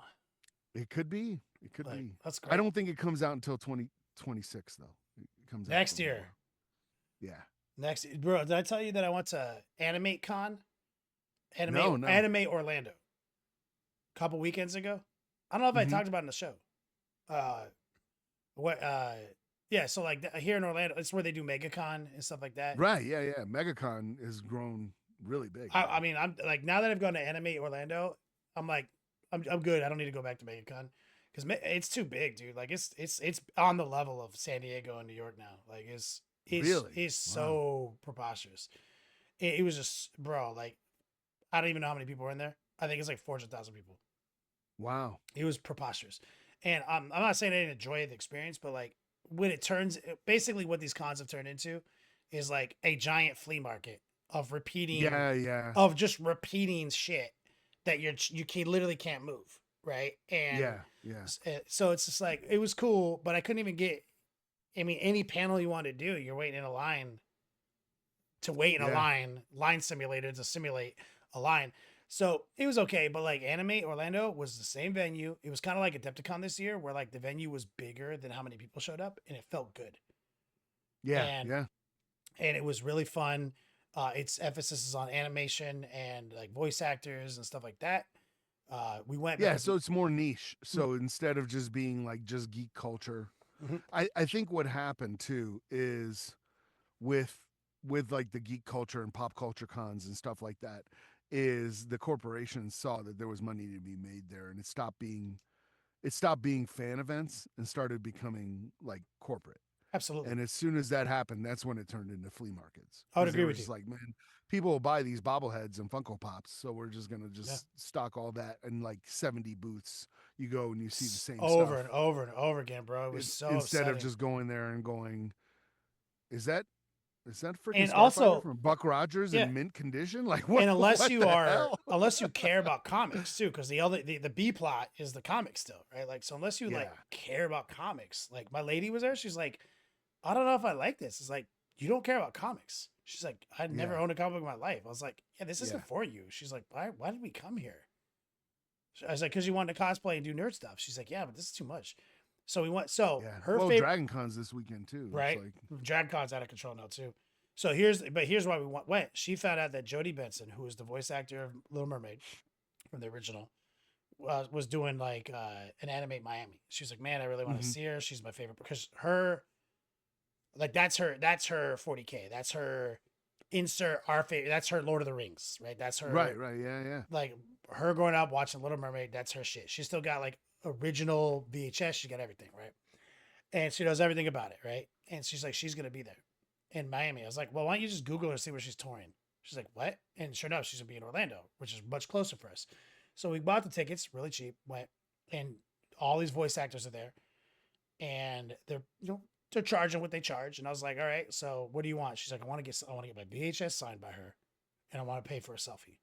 It could be. It could Like be. that's I great. don't think it comes out until 2026 though. It comes out Next a little year. more. Yeah. Next bro, did I tell you that I went to Animate Con? No. Anime Orlando. A couple weekends ago. I don't know if I Mm-hmm. talked about it in the show. Uh what yeah, so like here in Orlando, it's where they do MegaCon and stuff like that. Right. Yeah. Yeah. MegaCon has grown really big. I mean, I'm like now that I've gone to Anime Orlando, I'm like, I'm good. I don't need to go back to MegaCon because it's too big, dude. Like it's on the level of San Diego and New York now. Like Really? it's Wow. so preposterous. It was just, bro. Like I don't even know how many people were in there. I think it's like 400,000 people. Wow. It was preposterous, and I'm not saying I didn't enjoy the experience, but like when it turns, basically what these cons have turned into is like a giant flea market of repeating Yeah. Yeah. of just repeating shit that you can literally can't move, right? And Yeah. Yeah. so it's just like it was cool, but I couldn't even get. I mean, any panel you want to do, you're waiting in a line to wait in a Yeah. line simulator to simulate a line. So it was okay, but like Anime Orlando was the same venue. It was kind of like Adepticon this year, where like the venue was bigger than how many people showed up, and it felt good. Yeah. And Yeah. it was really fun. Its emphasis is on animation and like voice actors and stuff like that. We went Yeah, because so it's more niche. So instead of just being like just geek culture, Mhm. I think what happened too is with like the geek culture and pop culture cons and stuff like that, is the corporations saw that there was money to be made there, and it stopped being fan events and started becoming like corporate. Absolutely, And as soon as that happened, that's when it turned into flea markets I would because they agree were with you. just like, man, people will buy these bobbleheads and Funko Pops, so we're just gonna Yeah, just stock all that in like 70 booths. You go and you see the same over stuff and over and over again, bro. It was so instead of upsetting. just going there and going, is that freaking And Starfighter also, from Buck Rogers yeah, in mint condition? Like and what the hell? unless you care about comics too, because the B plot is the comics still, right? Like so, unless you like Yeah, care about comics, like my lady was there, she's like, I don't know if I like this. It's like, you don't care about comics. She's like, I'd never yeah, owned a comic book in my life. I was like, yeah, this yeah, isn't for you. She's like, why did we come here? I was like, because you wanted to cosplay and do nerd stuff. She's like, yeah, but this is too much. So we went, so yeah. her Well, favorite, Dragon Con's this weekend too. It's right? like, DragCon's out of control now too. So here's why we went. She found out that Jodie Benson, who is the voice actor of Little Mermaid from the original, was doing like an Animate Miami. She's like, man, I really want to mm-hmm. see her. She's my favorite because her like that's her 40K. That's her insert our favorite. That's her Lord of the Rings, right? That's her Right, yeah, yeah, like her growing up watching Little Mermaid. That's her shit. She still got like original VHS. She got everything right, and she knows everything about it, right? And she's like, she's gonna be there in Miami. I was like, well, why don't you just Google her see where she's touring? She's like, what? And sure enough, she's gonna be in Orlando, which is much closer for us. So we bought the tickets really cheap. Went, and all these voice actors are there. and they're charging what they charge. And I was like, all right, so what do you want? She's like, I want to get my VHS signed by her, and I want to pay for a selfie.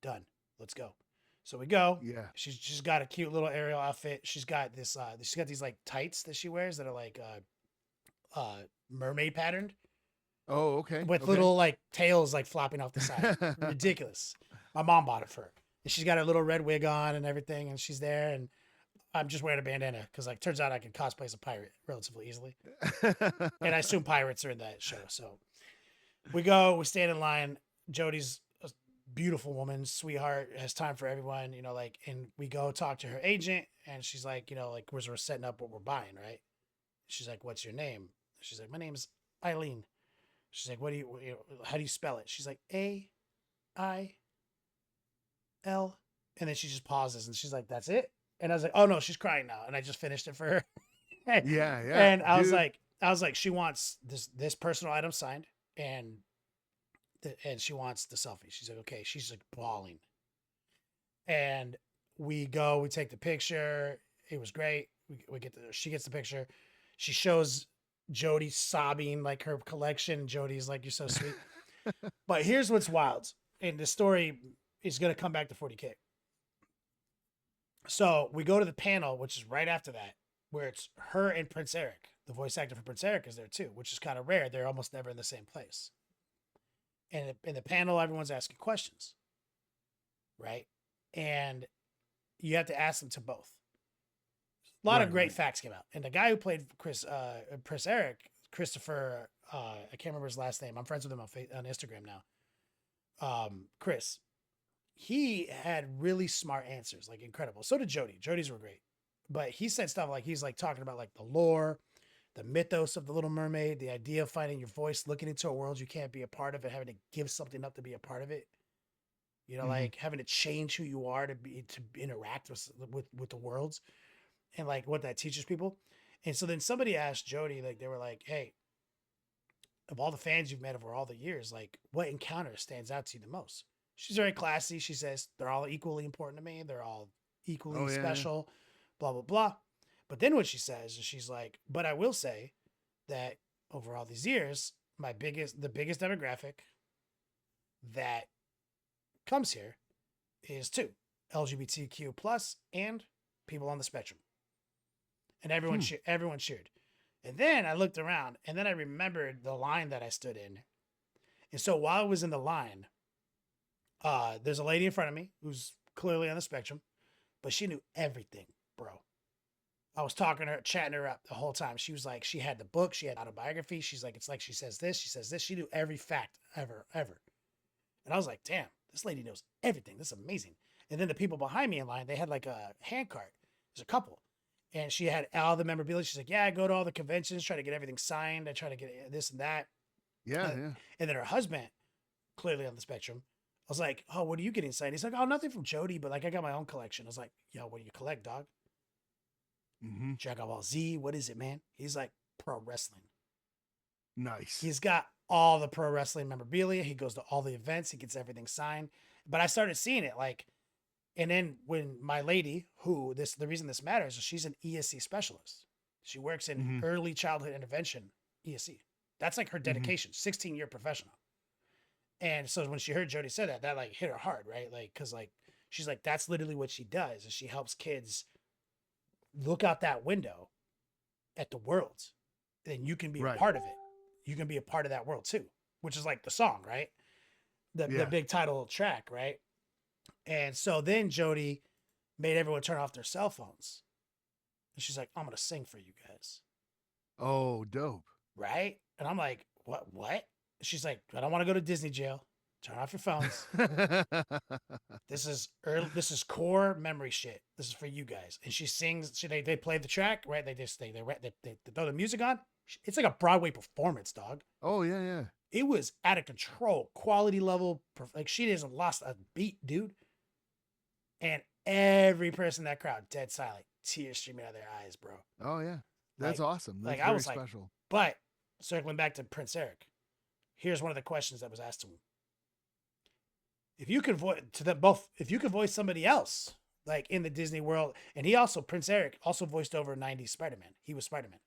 Done. Let's go. So we go. Yeah. She's got a cute little Ariel outfit. She's got this. She's got these like tights that she wears that are like mermaid patterned Oh, okay. with Okay. little like tails like flopping off the side. Ridiculous. My mom bought it for her. And she's got her little red wig on and everything, and she's there, and I'm just wearing a bandana because like turns out I can cosplay as a pirate relatively easily. And I assume pirates are in that show. So we go, we stand in line. Jody's a beautiful woman, sweetheart, has time for everyone, like, and we go talk to her agent, and she's like, like, we're setting up what we're buying, right? She's like, what's your name? She's like, my name's Eileen. She's like, how do you spell it? She's like, AIL. And then she just pauses and she's like, that's it? And I was like, oh no, she's crying now. And I just finished it for her. Yeah. And I Dude. was like, she wants this personal item signed, and she wants the selfie. She's like, okay. She's like bawling. And we go, we take the picture. It was great. She gets the picture. She shows Jody sobbing like her collection. Jody's like, you're so sweet. But here's what's wild. And the story is going to come back to 40K. So we go to the panel, which is right after that, where it's her and Prince Eric. The voice actor for Prince Eric is there too, which is kind of rare. They're almost never in the same place. And in the panel, everyone's asking questions, right? And you have to ask them to both. A lot of great facts came out. And the guy who played Prince Eric, Christopher, I can't remember his last name. I'm friends with him on Instagram now. Chris, he had really smart answers, like incredible. So did Jody. Jody's were great. But he said stuff like, he's like talking about like the lore, the mythos of the Little Mermaid, the idea of finding your voice, looking into a world you can't be a part of, and having to give something up to be a part of it. Like having to change who you are to interact with the worlds, and like what that teaches people. And so then somebody asked Jody, like they were like, hey, of all the fans you've met over all the years, like what encounter stands out to you the most? She's very classy. She says, they're all equally important to me. They're all equally special, blah, blah, blah. But then what she says is she's like, but I will say that over all these years, the biggest demographic that comes here is two, LGBTQ plus and people on the spectrum. And everyone cheered. And then I looked around, and then I remembered the line that I stood in. And so while I was in the line, there's a lady in front of me who's clearly on the spectrum, but she knew everything, bro. I was talking to her, chatting her up the whole time. She was like, she had the book, she had autobiography. She's like, it's like she says this, she says this. She knew every fact ever. And I was like, damn, this lady knows everything. This is amazing. And then the people behind me in line, they had like a hand cart. There's a couple. And she had all the memorabilia. She's like, yeah, I go to all the conventions, try to get everything signed. I try to get this and that. Yeah. And then her husband, clearly on the spectrum, I was like, oh, what are you getting signed? He's like, oh, nothing from Jody, but like I got my own collection. I was like, yo, what do you collect, dog? Dragon Ball Z, what is it, man? He's like, pro wrestling. Nice. He's got all the pro wrestling memorabilia. He goes to all the events. He gets everything signed. But I started seeing it like, and then when my lady, the reason this matters is she's an ESC specialist. She works in early childhood intervention, ESC. That's like her dedication, 16-year professional. And so when she heard Jody say that like hit her hard, right? Like, cause like, she's like, that's literally what she does, is she helps kids look out that window at the world. Then you can be a part of it. You can be a part of that world too, which is like the song, right? The big title track, right? And so then Jody made everyone turn off their cell phones. And she's like, I'm going to sing for you guys. Oh, dope. Right? And I'm like, what? She's like, I don't want to go to Disney jail. Turn off your phones. This is core memory shit. This is for you guys. And she sings. They play the track, right? They throw the music on. It's like a Broadway performance, dog. Oh yeah. It was out of control, quality level. Like she hasn't lost a beat, dude. And every person in that crowd, dead silent, tears streaming out of their eyes, bro. Oh yeah, that's awesome. That's I was special. like, but circling back to Prince Eric, here's one of the questions that was asked to him. If you could voice somebody else, like in the Disney world. And he also, Prince Eric, also voiced over 90s Spider-Man. He was Spider-Man.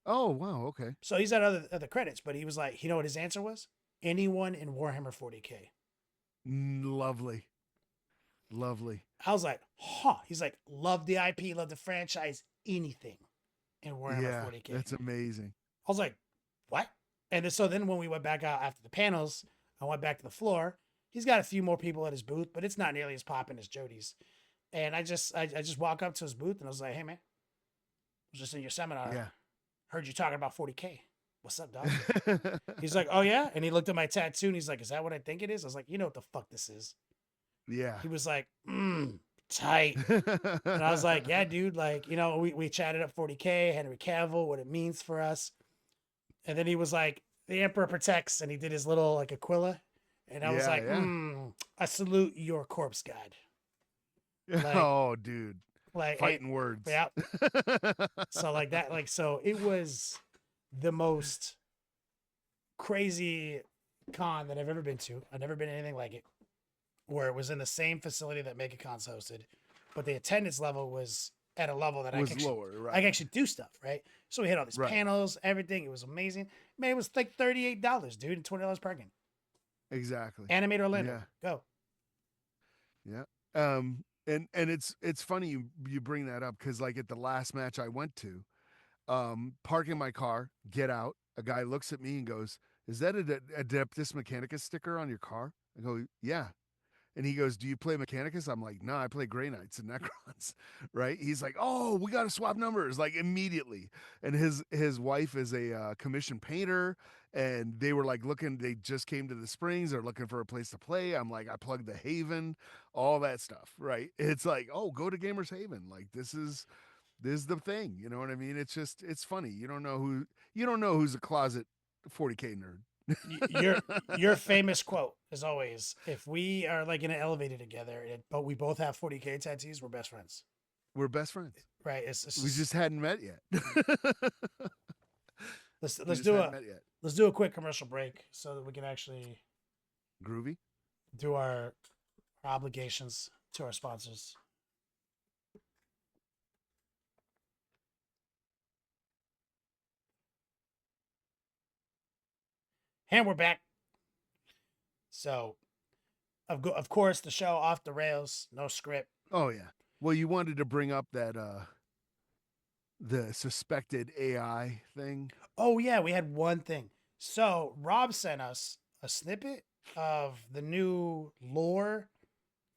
Oh wow, okay. So he's had other credits, but he was like, you know what his answer was? Anyone in Warhammer 40K. Lovely, lovely. I was like, huh. He's like, love the IP, love the franchise, anything in Warhammer Yeah, 40K. that's amazing. I was like, what? And so then when we went back out after the panels, I went back to the floor. He's got a few more people at his booth, but it's not nearly as popping as Jody's. And I just walk up to his booth and I was like, hey man, I was just in your seminar. Yeah. Heard you talking about 40K. What's up, dog? He's like, oh yeah? And he looked at my tattoo and he's like, is that what I think it is? I was like, you know what the fuck this is. Yeah. He was like, tight. And I was like, yeah, dude, like, you know, we chatted up 40K, Henry Cavill, what it means for us. And then he was like, the Emperor protects, and he did his little like Aquila. And I was like, I salute your corpse god. Like, oh, dude. Like fighting words. Yeah. So like that, like, so it was the most crazy con that I've ever been to. I've never been to anything like it, where it was in the same facility that MegaCon's hosted, but the attendance level was at a level that was I can lower, right? I can actually do stuff, right? So we had all these panels, everything. It was amazing. Man, it was like $38, dude, and $20 parking. Exactly. Animate Orlando. Go. Yeah. And it's funny you bring that up, because like at the last match I went to, parking my car, get out, a guy looks at me and goes, "Is that a Adeptus Mechanicus sticker on your car?" I go, "Yeah." And he goes, "Do you play Mechanicus?" I'm like, "No, I play Grey Knights and Necrons." Right? He's like, "Oh, we got to swap numbers," like immediately. And his wife is a commissioned painter, and they were like looking. They just came to the Springs. They're looking for a place to play. I'm like, I plugged the Haven, all that stuff. Right? It's like, oh, go to Gamers Haven. Like this is the thing. You know what I mean? It's just it's funny. You don't know who's a closet 40K nerd. Your famous quote is always, if we are like in an elevator together, but we both have 40K tattoos, we're best friends. We're best friends, right? We just hadn't met yet. let's do a quick commercial break so that we can actually groovy do our obligations to our sponsors. And we're back. So, of course, the show off the rails, no script. Oh yeah. Well, you wanted to bring up that the suspected AI thing. Oh yeah, we had one thing. So Rob sent us a snippet of the new lore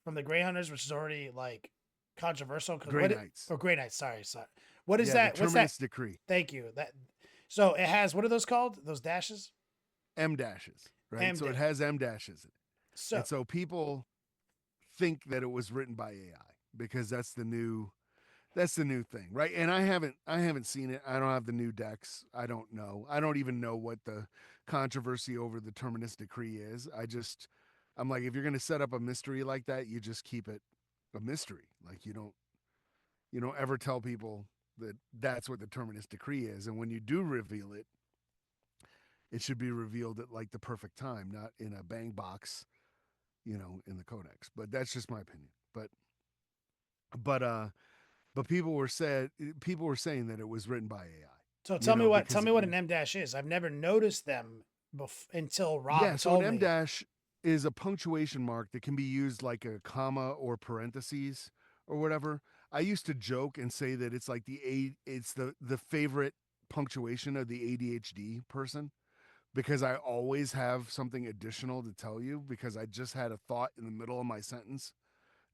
from the Grey Hunters, which is already like controversial. Grey Knights. Grey Knights. Sorry. What is that? What's that? Decree. Thank you. So it has, what are those called? Those dashes? M dashes, right? So it has M dashes in it. So people think that it was written by AI because that's the new thing, right? And I haven't seen it. I don't have the new decks. I don't know. I don't even know what the controversy over the Terminus Decree is. I'm like, if you're going to set up a mystery like that, you just keep it a mystery. Like you don't ever tell people that that's what the Terminus Decree is. And when you do reveal it, it should be revealed at like the perfect time, not in a bang box, in the codex. But that's just my opinion. But people were saying that it was written by AI. So tell me what an M dash is. I've never noticed them until Rob told me. So an M dash is a punctuation mark that can be used like a comma or parentheses or whatever. I used to joke and say that it's like it's the favorite punctuation of the ADHD person, because I always have something additional to tell you, because I just had a thought in the middle of my sentence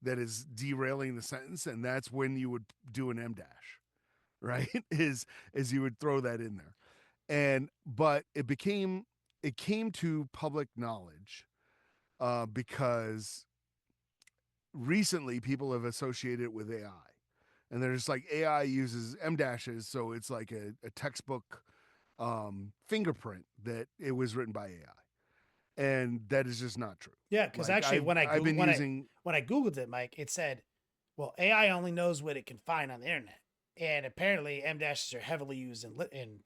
that is derailing the sentence, and that's when you would do an M dash, right? is you would throw that in there. But it came to public knowledge because recently people have associated it with AI. And they're just like, AI uses M dashes, so it's like a textbook fingerprint that it was written by AI, and that is just not true. Yeah, because actually, when I Googled it, Mike, it said, "Well, AI only knows what it can find on the internet," and apparently, M dashes are heavily used in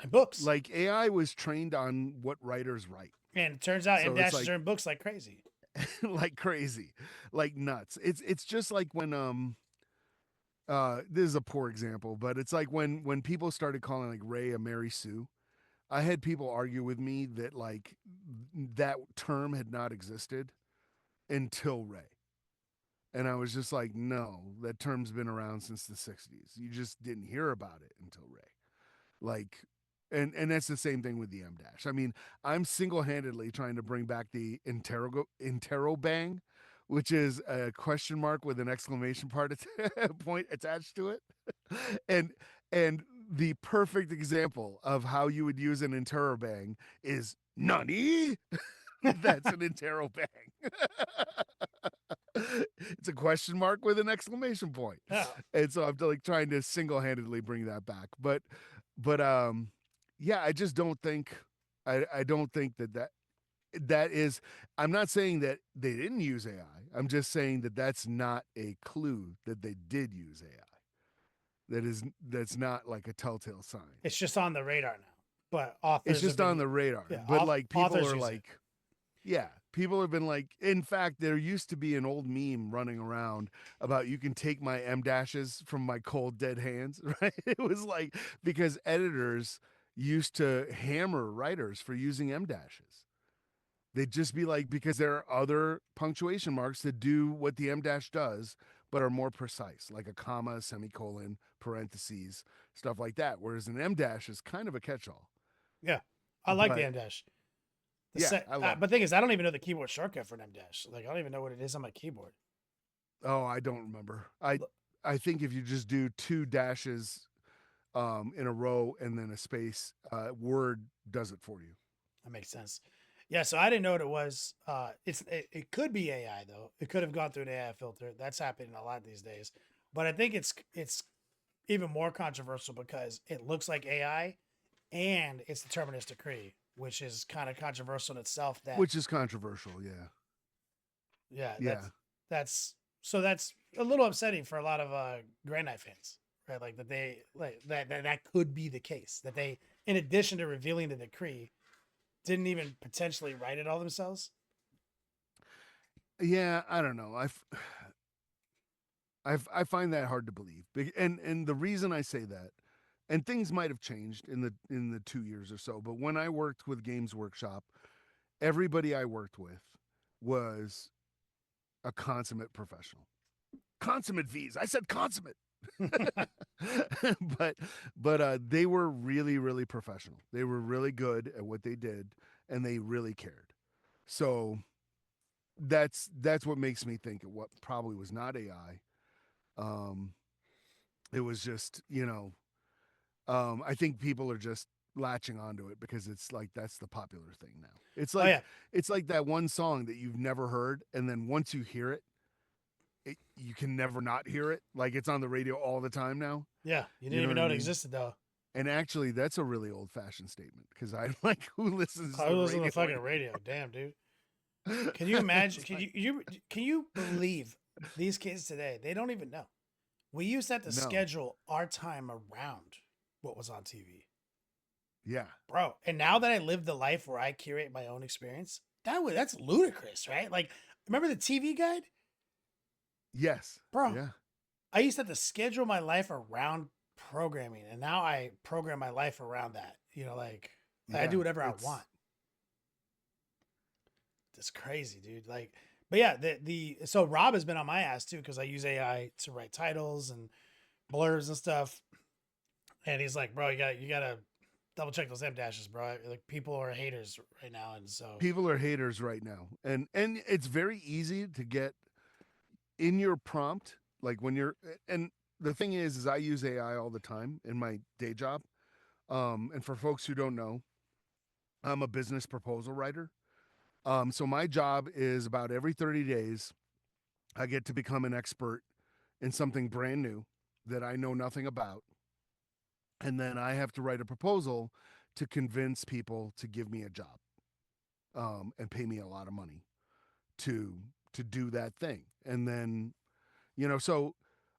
books. Like AI was trained on what writers write, and it turns out M dashes are in books like crazy. like crazy, like nuts. It's just like when this is a poor example, but it's like when people started calling like Ray a Mary Sue. I had people argue with me that like that term had not existed until Ray. And I was just like, no, that term's been around since the 60s. You just didn't hear about it until Ray. Like, and that's the same thing with the M dash. I mean, I'm single-handedly trying to bring back the interrobang, which is a question mark with an exclamation point attached to it. and and the perfect example of how you would use an interrobang is nani. That's an interrobang. It's a question mark with an exclamation point. Yeah. And so I'm like trying to single-handedly bring that back. But yeah, I just don't think I don't think that is. I'm not saying that they didn't use AI. I'm just saying that that's not a clue that they did use AI. That's not like a telltale sign. It's just on the radar now. But It's authors have just been on the radar. yeah, But like people authors are use it. like, yeah, people have been like, in fact, there used to be an old meme running around about you can take my M dashes from my cold dead hands, right? It was like because editors used to hammer writers for using M dashes. They'd just be like, because there are other punctuation marks that do what the M dash does, but are more precise, like a comma, semicolon, parentheses, stuff like that. Whereas an M dash is kind of a catch all. Yeah. I like the But M dash. yeah, I love But it. the thing is, I don't even know the keyboard shortcut for an M dash. Like I don't even know what it is on my keyboard. Oh, I don't remember. I think if you just do two dashes in a row and then a space, Word does it for you. That makes sense. Yeah, so I didn't know what it was. It could be AI though. It could have gone through an AI filter. That's happening a lot these days. But I think it's even more controversial because it looks like AI and it's determinist decree, which is kind of controversial in itself. That Which is controversial, yeah. yeah, Yeah. that's a little upsetting for a lot of Grand Knight fans, right? Like that they like that could be the case that they, in addition to revealing the decree, didn't even potentially write it all themselves. Yeah, I don't know. I find that hard to believe. And the reason I say that, and things might have changed in the 2 years or so, but when I worked with Games Workshop, everybody I worked with was a consummate professional. Consummate V's. I said consummate. but but they were really professional. They were really good at what they did, and they really cared. So that's what makes me think it what probably was not AI. Um, it was just I think people are just latching onto it because it's like that's the popular thing now. Oh yeah, It's like that one song that you've never heard, and then once you hear it, you can never not hear it. Like it's on the radio all the time now. yeah. You You didn't know even what I know it mean? existed though. And actually, that's a really old fashioned statement because I like who listens to I the was on the radio fucking radio. Damn, dude. Can you imagine? it's like, Can you believe these kids today? They don't even know. We used to have to no, schedule our time around what was on TV, yeah, bro. And now that I live the life where I curate my own experience, that's ludicrous, right? Like, remember the TV guide, yes, bro? yeah, I used to have to schedule my life around programming, and now I program my life around that. Like I yeah. do whatever I want. It's That's crazy, dude. Like, but yeah, the so Rob has been on my ass too because I use AI to write titles and blurbs and stuff. And he's like, bro, you gotta double check those M dashes, bro. Like people are haters right now, and so people are haters right now, and it's very easy to get in your prompt, like when you're and the thing is I use AI all the time in my day job. And for folks who don't know, I'm a business proposal writer. So my job is about every 30 days, I get to become an expert in something brand new that I know nothing about. And then I have to write a proposal to convince people to give me a job and pay me a lot of money to to do that thing. And then, so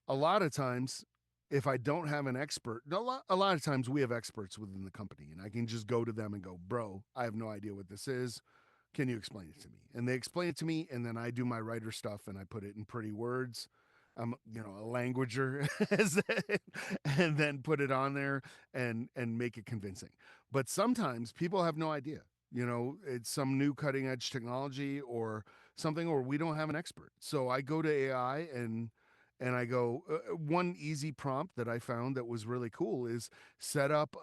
a lot of times if I don't have an expert, a lot of times we have experts within the company and I can just go to them and go, bro, I have no idea what this is. Can you explain it to me? And they explain it to me, and then I do my writer stuff and I put it in pretty words. I'm, a languager, and then put it on there and make it convincing. But sometimes people have no idea. It's some new cutting edge technology or something, or we don't have an expert. So I go to AI and I go, one easy prompt that I found that was really cool is set up.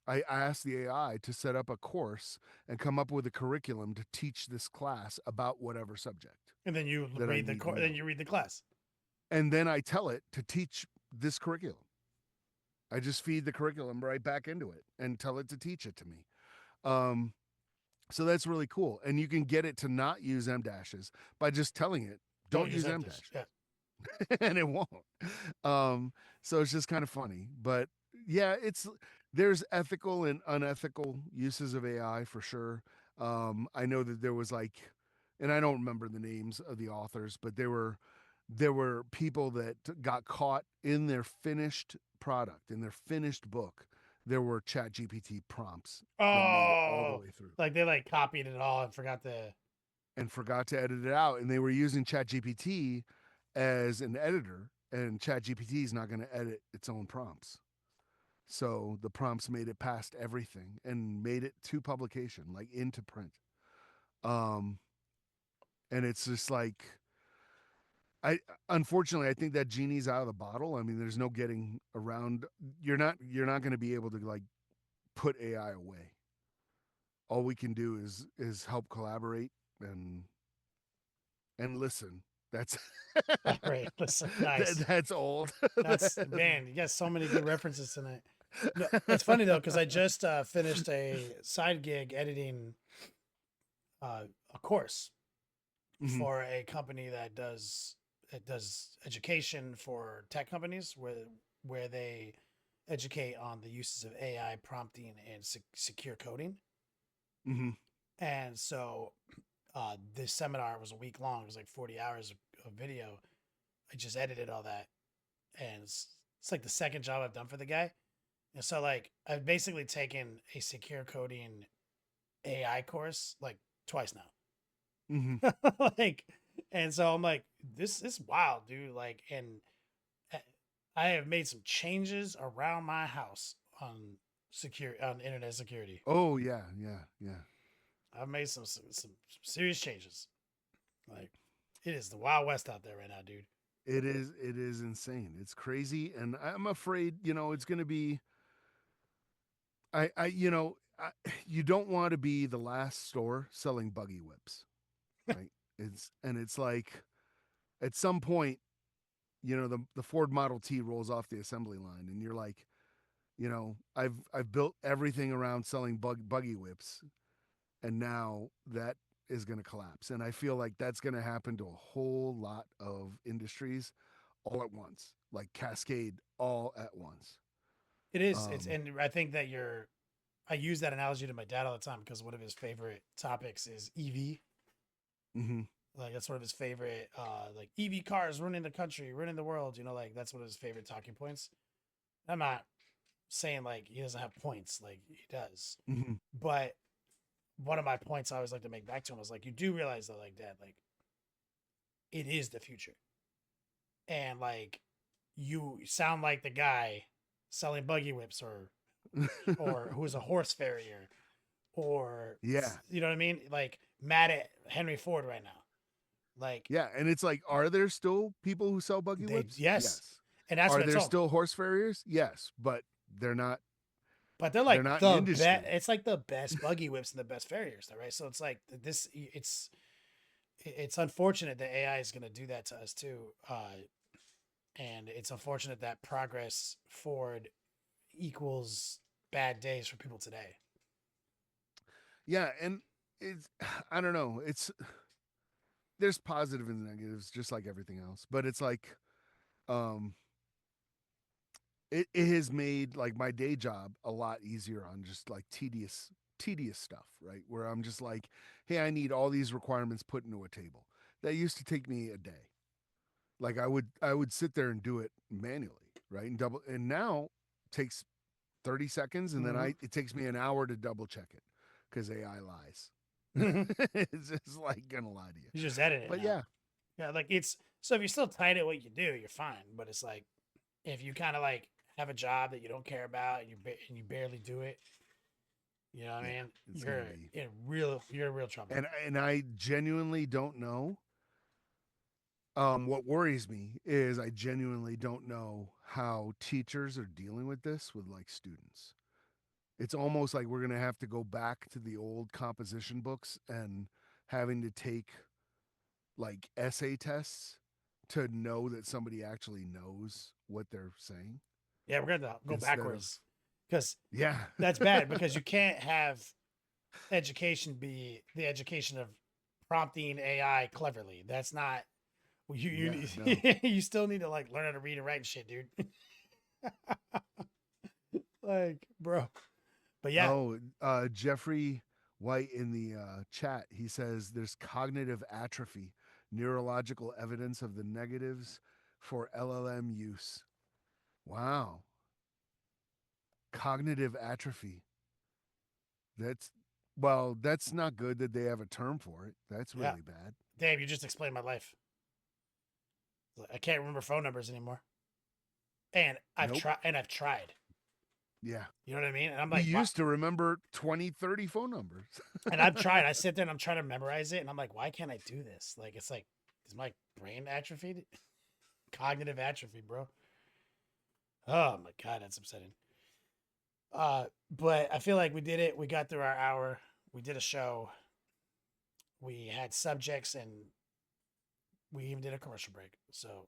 I asked the AI to set up a course and come up with a curriculum to teach this class about whatever subject And then you that I read the need to then know. you read the class. And then I tell it to teach this curriculum. I just feed the curriculum right back into it and tell it to teach it to me. Um, so that's really cool. And you can get it to not use M dashes by just telling it, Don't don't use use that M dish. dashes. Yeah. And it won't. So it's just kind of funny. But yeah, there's ethical and unethical uses of AI for sure. I know that there was and I don't remember the names of the authors, but there were people that got caught in their finished product, in their finished book. There were Chat GPT prompts that made it all the Oh, way through like they like copied it all and forgot to. and forgot to edit it out. And they were using Chat GPT as an editor, and Chat GPT is not going to edit its own prompts. So the prompts made it past everything and made it to publication, like into print. Um, and it's just like I unfortunately I think that genie's out of the bottle. I mean, there's no getting around. You're not going to be able to put AI away. All we can do is help collaborate and listen. That's All right, listen, nice. that's old. That's man. You got so many good references tonight. No, it's funny though because I just finished a side gig editing a course Mhm, for a company that does education for tech companies where they educate on the uses of AI prompting and secure coding. mhm, And so this seminar was a week long. It was like 40 hours of video. I just edited all that, and it's like the second job I've done for the guy. And so like I've basically taken a secure coding AI course like twice mhm. now. Like, and so I'm like, this is wild, dude. Like, and uh, I have made some changes around my house on internet security. Oh yeah, yeah, yeah. I've made some serious changes. Like, it is the wild west out there right now, dude. It is insane. It's crazy, and I'm afraid it's going to be. You don't want to be the last store selling buggy whips, right? It's like at some point, the Ford Model T rolls off the assembly line, and you're like, I've built everything around selling buggy whips, and now that is going to collapse. And I feel like that's going to happen to a whole lot of industries all at once, like cascade all at once. It is. It's Um, and I think that you're. I use that analogy to my dad all the time because one of his favorite topics is EV. mm-hmm, Like that's one of his favorite, like EV cars running the country, running the world. Like that's one of his favorite talking points. I'm not saying like he doesn't have points, like he does, mm-hmm. but one of my points I always like to make back to him was like, you do realize that, like, Dad, like it is the future, and like you sound like the guy selling buggy whips or who's a horse farrier or Yeah, you know what I mean, like mad at Henry Ford right now, like yeah, and it's like, are there still people who sell buggy they whips? yes, Yes. and that's Are what I there told him. still horse farriers? Yes, but they're not. But they're They're like not in the best. industry. It's like the best buggy whips and the best farriers, though, right? So it's like this. It's unfortunate that AI is going to do that to us too, and it's unfortunate that progress forward equals bad days for people today. Yeah, and it's I don't know. There's positive and negatives, just like everything else. But it's like um, it has made like my day job a lot easier on just like tedious stuff, right? Where I'm just like, hey, I need all these requirements put into a table. That used to take me a day. Like I would sit there and do it manually, right? And now it takes 30 seconds, and then Mm-hmm. it takes me an hour to double check it because AI lies. You It's just like gonna lie to you. just edit it But now. yeah, Yeah, like it's so if you're still tight at what you do, you're fine. But it's like if you kind of like have a job that you don't care about and you barely do it, you know what I yeah, mean? it's gonna be. You're in real trouble. And I genuinely don't know. What worries me is I genuinely don't know how teachers are dealing with this with like students. It's almost like we're gonna have to go back to the old composition books and having to take like essay tests to know that somebody actually knows what they're saying Yeah, we're gonna go instead of backwards because yeah. that's bad because you can't have education be the education of prompting AI cleverly. That's not Yeah, no. you still need to like learn how to read and write and shit, dude. Like, bro. But yeah, Oh, Jeffrey White in the chat, he says there's cognitive atrophy, neurological evidence of the negatives for LLM use. Wow. Cognitive atrophy. That's, well, that's not good that they have a term for it. That's yeah. really bad. Damn, you just explained my life. I can't remember phone numbers anymore. And Nope. I've tried. Yeah. You know what I mean? And I'm We like, why? used to remember 20, 30 phone numbers. And I've tried. I sit there and I'm trying to memorize it, and I'm like, why can't I do this? Like, it's like, is my brain atrophied? Cognitive atrophy, bro. Oh my god, that's upsetting. But I feel like we did it. We got through our hour. We did a show. We had subjects, and we even did a commercial break. So,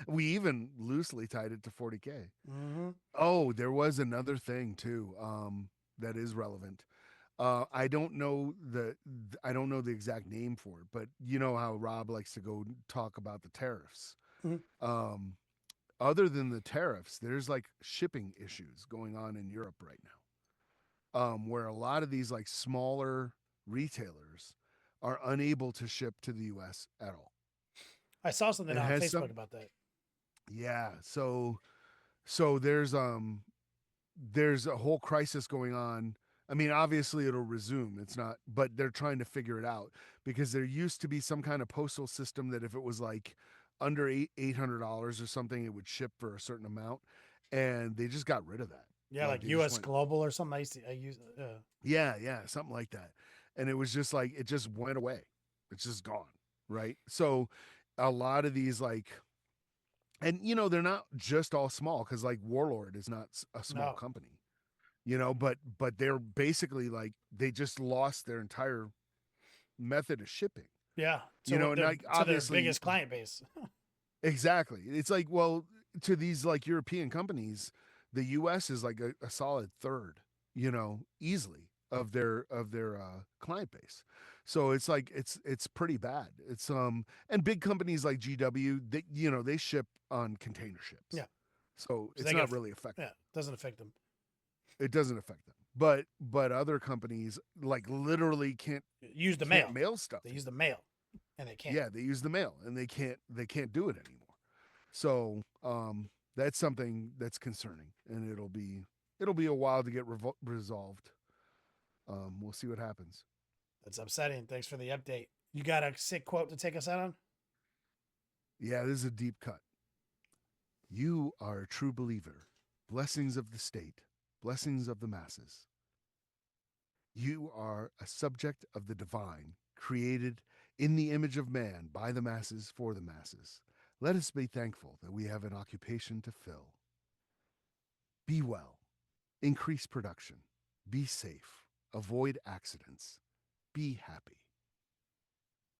We even loosely tied it to 40K. mm-hmm. Oh, there was another thing too, that is relevant. I don't know I don't know the exact name for it, but you know how Rob likes to go talk about the tariffs. Mm-hmm. Um, Other than the tariffs, there's like shipping issues going on in Europe right now, where a lot of these like smaller retailers are unable to ship to the U.S. at all. I saw something It on has Facebook some, about that. yeah. So there's a whole crisis going on. I mean, obviously it'll resume. It's not, but they're trying to figure it out because there used to be some kind of postal system that if it was like under $800 or something, it would ship for a certain amount, and they just got rid of that. Yeah, Like like they just U.S. went, Global or something. I use. yeah, yeah, something like that, and it was just like it just went away. It's just gone, right? So a lot of these like, and you know, they're not just all small because like Warlord is not a small No. company, you know, but they're basically like they just lost their entire method of shipping, Yeah. you know, and like To their obviously biggest client base. exactly it's like, well, to these like European companies, the US is like a solid third, you know, easily of their client base. So it's like it's pretty bad. It's and big companies like GW, they, you know, they ship on container ships, Yeah. so So it's they get. not really affected. Yeah. Doesn't affect them. It doesn't affect them. But other companies like literally Use the can't mail. mail stuff They here. use the mail, and they can't. Yeah, they use the mail and they can't do it anymore. So that's something that's concerning, and it'll be a while to get resolved. We'll see what happens. That's upsetting. Thanks for the update. You got a sick quote to take us out on? Yeah, this is a deep cut. You are a true believer. Blessings of the state, blessings of the masses. You are a subject of the divine, created in the image of man by the masses for the masses. Let us be thankful that we have an occupation to fill. Be well, increase production, be safe, avoid accidents, be happy.